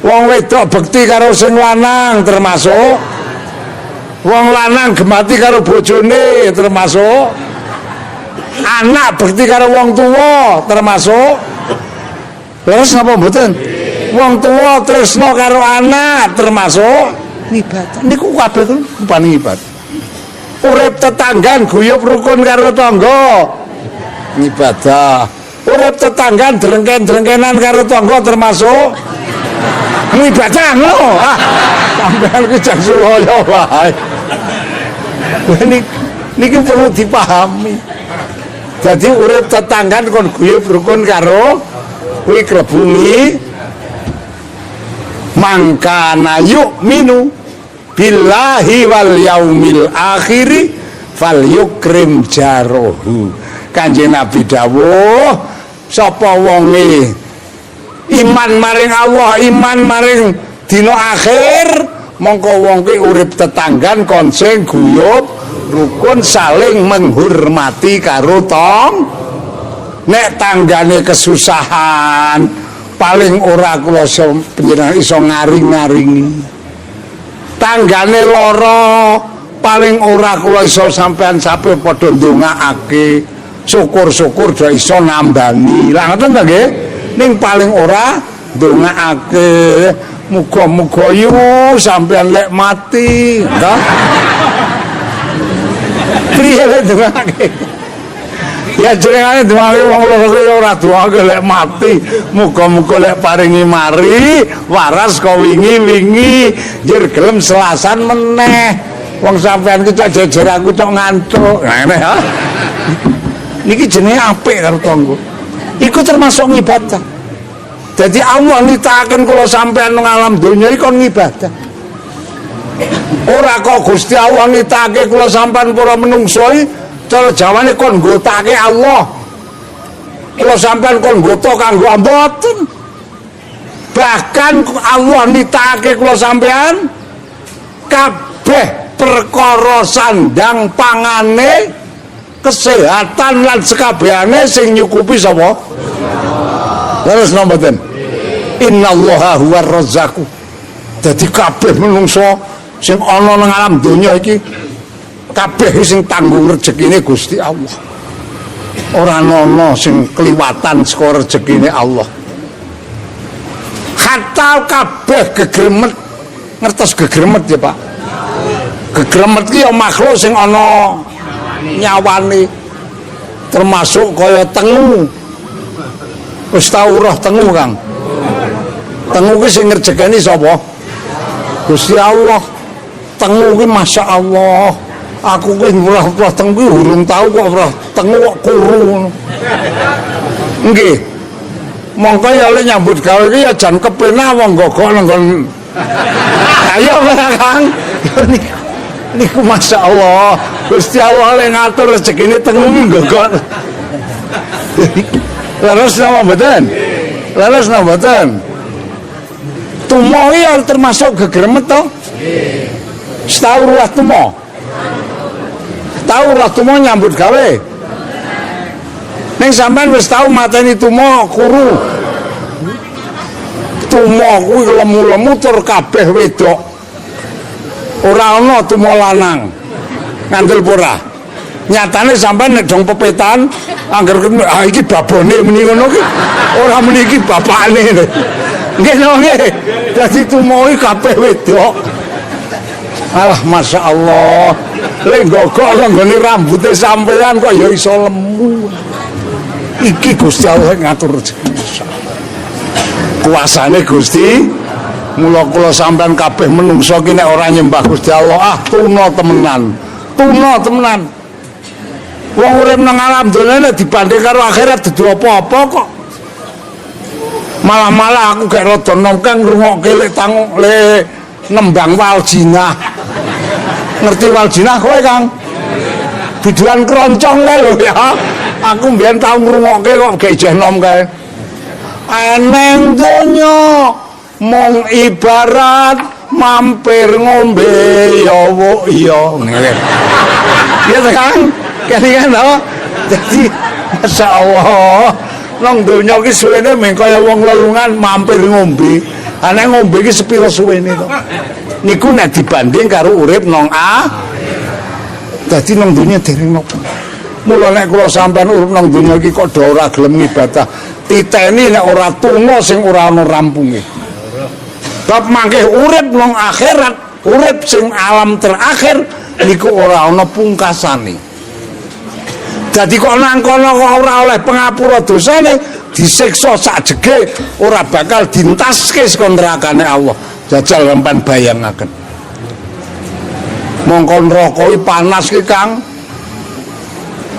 Wong wedok bekti karo sing lanang termasuk. Wong lanang gemati karo bojone termasuk. Anak bekti karo wong tuwa termasuk. Terus napa mboten? Wong tuwa tresna karo anak termasuk ibadah. Niku kabeh rupane ibadah. Urip tetanggan guyub rukun karo tangga ibadah. Urip tetanggan drengken-drengkenan karo tangga termasuk ibadah ngono. Sampeyan iki jang suwaya wae. Niki perlu dipahami. Jadi urip tetanggan kon guyub rukun karo kuwi klebungi mangkana yu'minu billahi wal yaumil akhiri fal yukrim jarohu. Kanjeng Nabi dawuh sapa wonge iman maring Allah, iman maring dina akhir, mongko wong ki urip tetanggan kon sing guyub rukun saling menghormati karo tong. Nek tanggane kesusahan paling ora kula panjenengan iso ngaring-ngaringi. Tanggane lara paling ora kula iso sampean sampe padha ndongaake. Syukur-syukur do iso nambani. Lah ngoten ta nggih? Ning paling ora ndongaake. Muga-muga yu sampean lek mati, ta? Priye lek ndongaake? Ya jenengane duwe wong loro ora duwe lek mati. Muga-muga lek paringi mari waras kok wingi-wingi njur gelem selasan meneh. Wong sampean ki cok jejer aku cok ngantuk. Ngene ya. Niki jenenge apik karo tangga. Iku termasuk ibadah. Jadi Allah nitakaken kula sampean nang alam donya iki kon ngibadah. Ora kok Gusti Allah nitake kula sampean para menungso iki cara jawane kon nggotake Allah. Kula sampean kon nggoto kanggo mboten. Bahkan Allah nitake kula sampean kabeh perkara sandang pangane kesehatan lan sekabehane sing nyukupi sapa? Terus nomboten. Innallaha huwar razzaqu. Dadi kabeh menungso sing ana nang alam donya iki kabeh sing tanggung rezekine Gusti Allah. Ora ana sing kliwatan saka rezekine Allah. Hatta kabeh gegremet, ngertos gegremet ya Pak. Gegremet ki ya makhluk sing ana nyawane. Termasuk kaya tengu. Wis tau roh tengu, Kang. Tengu ki sing ngrejekani sapa? Gusti Allah. Tengu ki masyaallah. Aku ki roh tengu urung tau kok roh tengu kok kuru. Nggih. Monggo ya le nyambut gawe ki ya jan kepenak wong gogok nang. Ayo Kang. Niku masyaallah. Gusti Allah le ngatur rezekine tengu gogok. Leres nama mboten? Leres nama mboten? Tumo ya termasuk gegremet to? Nggih. Setau ruah tumo. Tahu ruah tumo nyambut gawe. Ning sampean wis tau mateni tumo kuru. Tumo kuwi lemu-lemu tur kabeh wedok. Ora ana tumo lanang. Ngandel ora. Nyatane sampean nek dong pepetan angger iki babone meni ngono ki ora meni iki bapakne. Nggih nggih. Dadi tumoe kabeh wedok. Alah masyaallah. Lek gogok nggone rambute sampean kok ya iso lemu. Iki Gusti Allah ngatur rezeki. Kuasane Gusti. Mula kula sampean kabeh menungso ki nek ora nyembah Gusti Allah tuna temenan. Tuna temenan. Wong urip nang alam donya nek dibanding karo akhirat dudu apa-apa kok. Malah aku gak rada nongkang ngrungokke lek nembang waljinah. Ngerti waljinah kowe, Kang? Biduan kroncong kae lho ya. Aku mbiyen tau ngrungokke kok gak ijeh nom kae. Eneng donya mung ibarat mampir ngombe ya ya ngene. Ya Kang? Kan lho. Dadi masyaallah nang donya ki suwene meng kaya wong lelungan mampir ngombe. Ana ngombe ki sepiro suwene to. Niku nek dibanding karo urip nang dadi nang donya dereng napa. Mula nek kula sampean urip nang donya ki kok do ora gelem ibadah. Titeni nek ora tuna sing ora ana rampunge. Bab mangke urip nang akhirat, urip sing alam terakhir niku ora ana pungkasane. Jadi kok nang kono kok ora oleh pengapura dosane, disiksa sakjege ora bakal dintaske saka nerakane Allah. Jajal sampean bayangaken. Mongko neraka iki panas ki, Kang.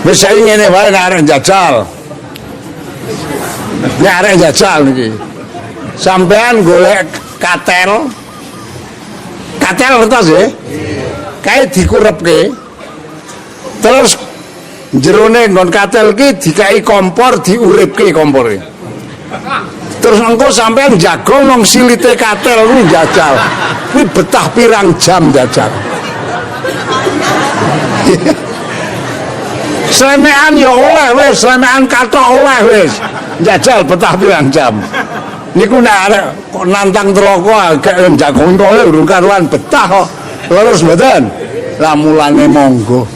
Wis saiki ngene wae nek arek jajal. Nek arek jajal niki. Sampean golek katel. Katel ngertos nggih? Kae dikurepke. Terus jerone nggon katel ki dikai kompor diuripke kompore. Terus engko sampean jago nang silite katel kuwi jajal. Kuwi betah pirang jam jajal. Slemekan ya oleh wis, slemekan kathok oleh wis. Jajal betah pirang jam. Niku nek arek kok nantang neraka gak jago entole urung karuan betah kok. Terus mboten. Lah mulane monggo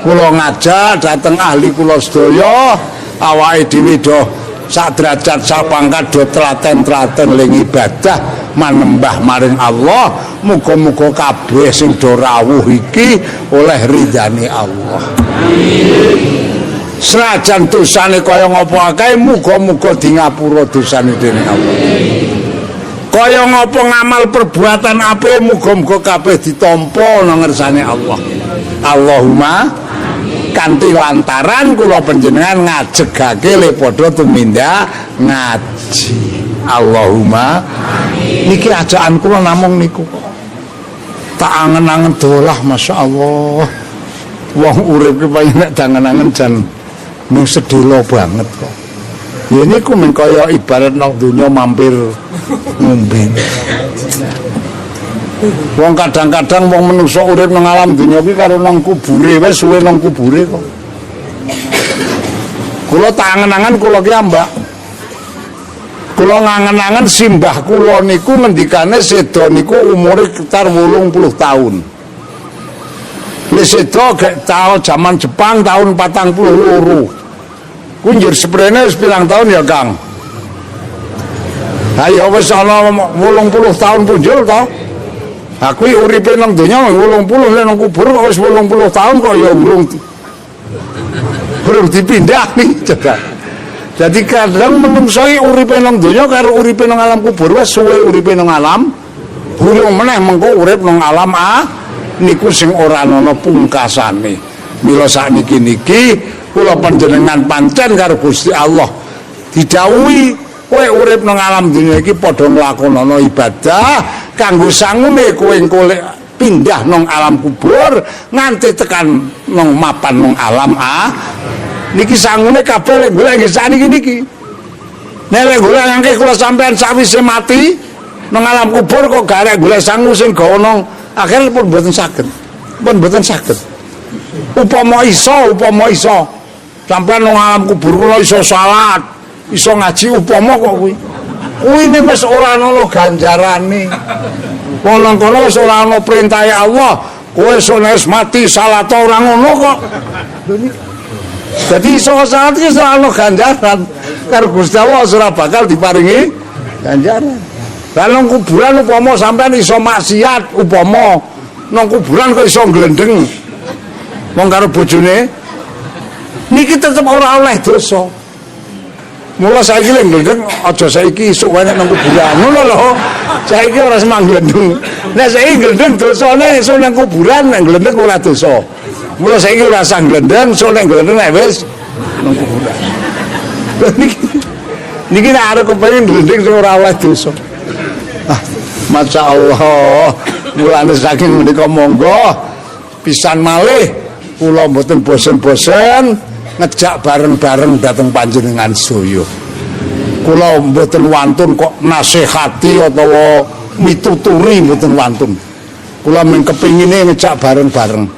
kula ngajak dateng ahli kula sedaya awake dhewe do sak derajat sak pangkat do telaten-telaten ling ibadah manembah maring Allah. Muga-muga kabeh sing do rawuh iki oleh ridane Allah. Senajan dosane kaya ngapa akeh muga-muga di ngapura dosane dening Allah. Kaya ngapa ngamal perbuatan apik muga-muga kabeh ditampa nang ngersane Allah. Allahumma kanthi lantaran kula panjenengan ngajegake le padha tumindak ngaji. Allahumma amin. Niki ajaan kula namung niku. Tak angen-angen dolah masyaallah. Wong urip ki paling nek dangen-angen jan mung sedelo banget kok. Ya niku men kaya ibarat nang donya mampir ngombe. Wong kadang-kadang wong menungso urip nang alam donya ki karo nang kubure wis suwe nang kubure kok. Kula tak angen-angen kula ki ambak. Kula ngangen-angen simbah kula niku ngendikane sedo niku umure sekitar 80 tahun. Wis sedo gek taun jaman Jepang tahun 42. Ku njur seprene wis pirang tahun ya, Kang? Ha ya wis ana 80 tahun punjul to. Aku uripe nang donya 80 nang kubur kok wis 80 tahun kok ya urung dipindah nih coba. Jadi kadang menungso uripe nang donya karo uripe nang alam kubur wis suwe uripe nang alam. Burung meneh mengko urip nang alam niku sing ora ana pungkasane. Mila sakniki niki kula panjenengan pancen karo Gusti Allah didhawuhi kowe urip nang alam dunya iki padha nglakonana ibadah kanggo sangune kowe engko pindah nang alam kubur nganti tekan nang mapan nang alam niki sangune kabeh lek golek nggih sakniki niki. Nek lek golek ngangke kula sampean sawise mati nang alam kubur kok gak arek golek sangu sing gawa nang akhir pun mboten saged. Pun mboten saged. Upama iso sampean nang alam kubur kula iso salat, iso ngaji upama kok kuwi. Kuwi wis ora ana ganjarane. Wong nang kono wis ora ana perintahe Allah, kowe wis mati salat ora ngono kok. Jadi iso salat iki ora ana ganjaran. Karo Gusti Allah ora bakal diparingi ganjaran. Lah nang kuburan upama sampean iso maksiat upama nang kuburan kok iso glendeng. Wong karo bojone niki tetep ora oleh dosa. Mula saiki lek glendeng aja saiki isuk wae nang kuburan. Ngono lho. Saiki ora semang glendeng. Nek saiki glendeng dosane isuk nang kuburan, nek glendeng ora dosa. Mula saiki ora sang glendeng, isuk nek glendeng wis nang kuburan. Niki nek arep kepengin glendeng sing ora oleh dosa. Masya Allah. Mulane saking menika monggo pisan malih kula mboten bosen-bosen ngejak bareng-bareng dateng panjenengan sedaya. Kula mboten wantun kok nasihati utawa mituturi mboten wantun. Kula mung kepingine ngejak bareng-bareng.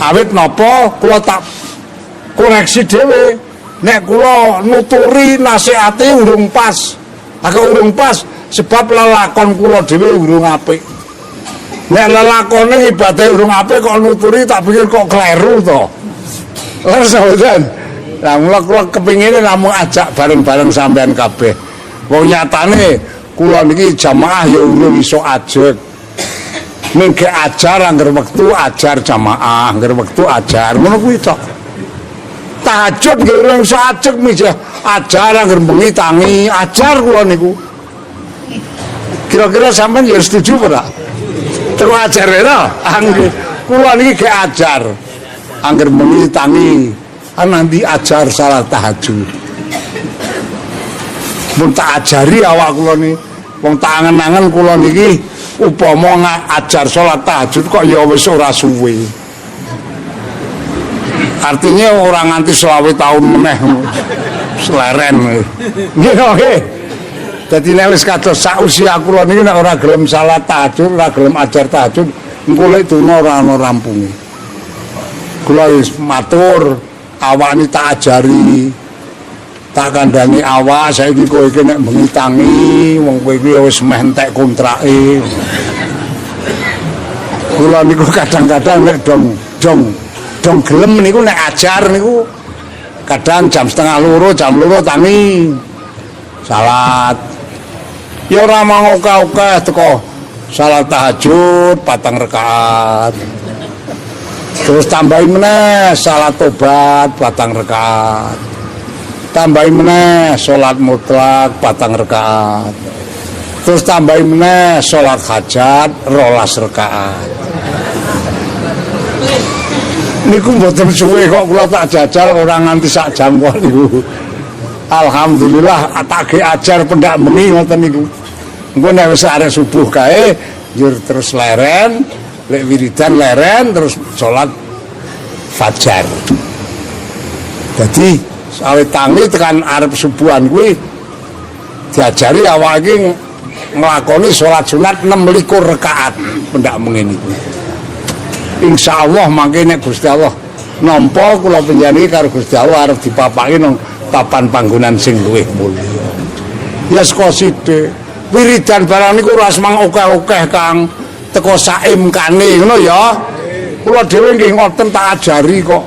Awit napa kula tak koreksi dhewe. Nek kula nuturi nasihate urung pas. Aku urung pas sebab lelakon kula dhewe urung apik. Nek lelakone ibadah urung apik kok nuturi tak pikir kok kleru to. Lha sampeyan. Lah mula kula kepingine namung ajak bareng-bareng sampean kabeh. Wong nyatane kula niki jamaah ya urung iso ajeg. Ning ajar angger wektu ajar jamaah, angger wektu ajar. Ngono kuwi tok. Tahajud nggih urung iso ajeg mijah. Ajar angger bengi tangi, ajar kula niku. Kira-kira sampean ya setuju ora? Terus ajar ora? Angger kula niki ge ajar. Angger bengi tangi. Nanti ajar salat tahajud. Mun tak ajari awak kula niki, wong tak angen-angen kula niki upama ajar salat tahajud kok ya wis ora suwe. Artinya orang nganti 20 tahun meneh seleren. Nggih nggih. Dadi nek wis kados sak usia kula niki nek ora gelem salat tahajud, ora gelem ajar tahajud, engko lek dono ora ana rampunge. Kula wis matur awak ini tak ajari, tak kandhani awak saiki kowe iki nek bengi tangi wong kowe iki wis meh entek kontrake. Kula niku kadang-kadang nek dong gelem niku nek ajar niku kadang jam 1:30 jam 2 tangi salat. Ya ora mau oka-oka teko salat tahajud 4 rakaat. Terus tambahin meneh salat tobat 4 rakaat. Tambahin meneh salat mutlak 4 rakaat. Terus tambahin meneh salat hajat 12 rakaat. niku mboten suwe kok kula tak jajal ora nganti sak jam kok niku. Alhamdulillah tak ajar pendak bengi ngoten niku. Engko nek wis arek subuh kae njur terus leren, lek wiridan leren terus salat fajar. Dadi awit tangi tekan arep subuhan kuwi diajari awak iki nglakoni salat sunat 26 rakaat pendak mengene iki. Insyaallah mangke nek Gusti Allah nampa kula panjenengan karo Gusti Allah arep dipapaki nang papan panggonan sing luwih mulya. Ya saka sithik wiridan barang niku ora semang akeh-akeh Kang teko saimkane ngono ya. Kula dhewe nggih ngoten tak ajari kok.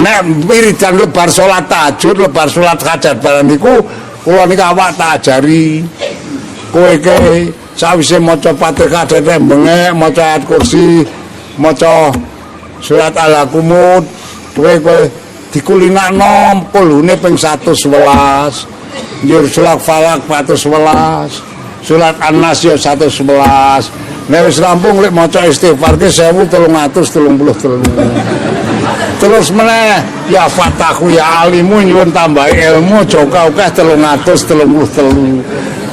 Nek wiridan lebar salat tahajud, lebar salat hajat barang niku kula niku awak tak ajari. Kowe iki sawise maca Fatihah dhewe bengek, maca ayat kursi, maca surat Al-Qumud, kowe dikulinakno pulune ping 111. Njur surat Falak 111, surat An-Nas ya 111. Nek wis rampung lek maca istighfar ke 1333. Terus meneh ya Fatahu ya Alimu nyuwun tambahi ilmu joka akeh 333.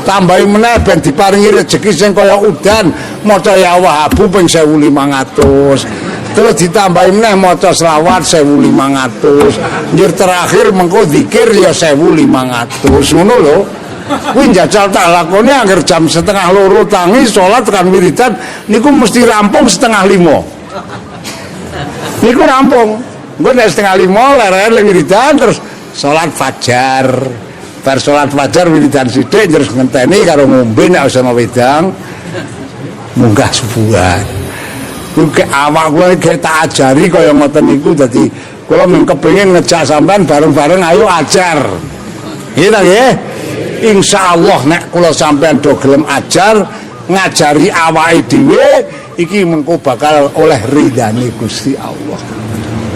Tambahi meneh ben diparingi rezeki sing kaya udan maca ya Wahabu ping 1500. Terus ditambahi meneh maca selawat 1500. Njur terakhir mengko zikir ya 1500. Ngono lho. Kuwi njajal tak lakoni angger jam 3:30 tangi salat kan wiridan niku mesti rampung 4:30. Niku rampung. Engko nek 4:30 leren wiridan terus salat fajar. Bar salat fajar wiridan sithik terus ngenteni karo ngombe nek wis ana wedang munggah subuhan. Kuwi awak kula iki tak ajari kaya ngoten niku dadi kula mung kepengin ngejak sampean bareng-bareng ayo ajar. Nggih ta nggih? Insyaallah nek kula sampean do gelem ajar ngajari awake dhewe iki mengko bakal oleh ridane Gusti Allah.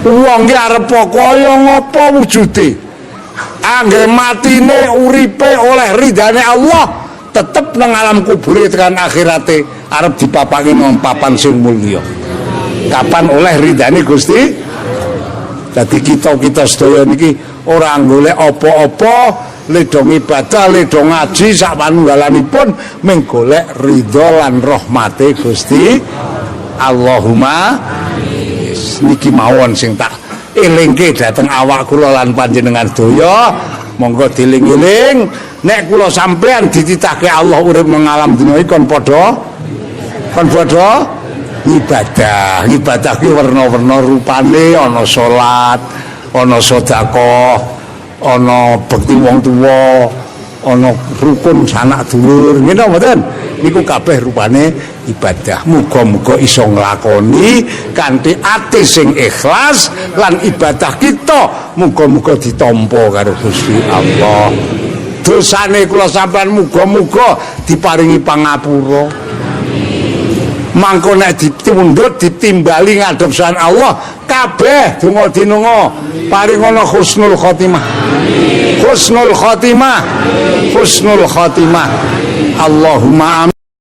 Wong iki arep kaya ngapa wujude? Angger matine uripe oleh ridane Allah tetep nang alam kubur tekan akhirate arep dipapaki nang papan sing mulya. Kapan oleh ridane Gusti? Dadi kita sedaya niki ora golek apa-apa, ledho ibadah, ledho ngaji sak panunggalanipun mung golek ridha lan rahmate Gusti. Allahumma niki mawon sing tak elingke dhateng awak kula lan panjenengan doya. Monggo dieling-eling nek kula sampean dititahke Allah urip mengalam dunya iki kon padha ibadah. Ibadah ki werna-werna rupane, ana salat, ana sedekah, ana bekti wong tuwa, ana rukun sanak dulur. Ngene mboten? Niku kabeh rupane ibadah. Muga-muga iso nglakoni kanthi ati sing ikhlas lan ibadah kita muga-muga ditampa karo Gusti Allah. Dosane kula sampean muga-muga diparingi pangapura. Mangko nek ditundut ditimbali ngadhep san Allah kabeh donga dinunga paring ana husnul khotimah. Husnul khotimah. Allahumma amin.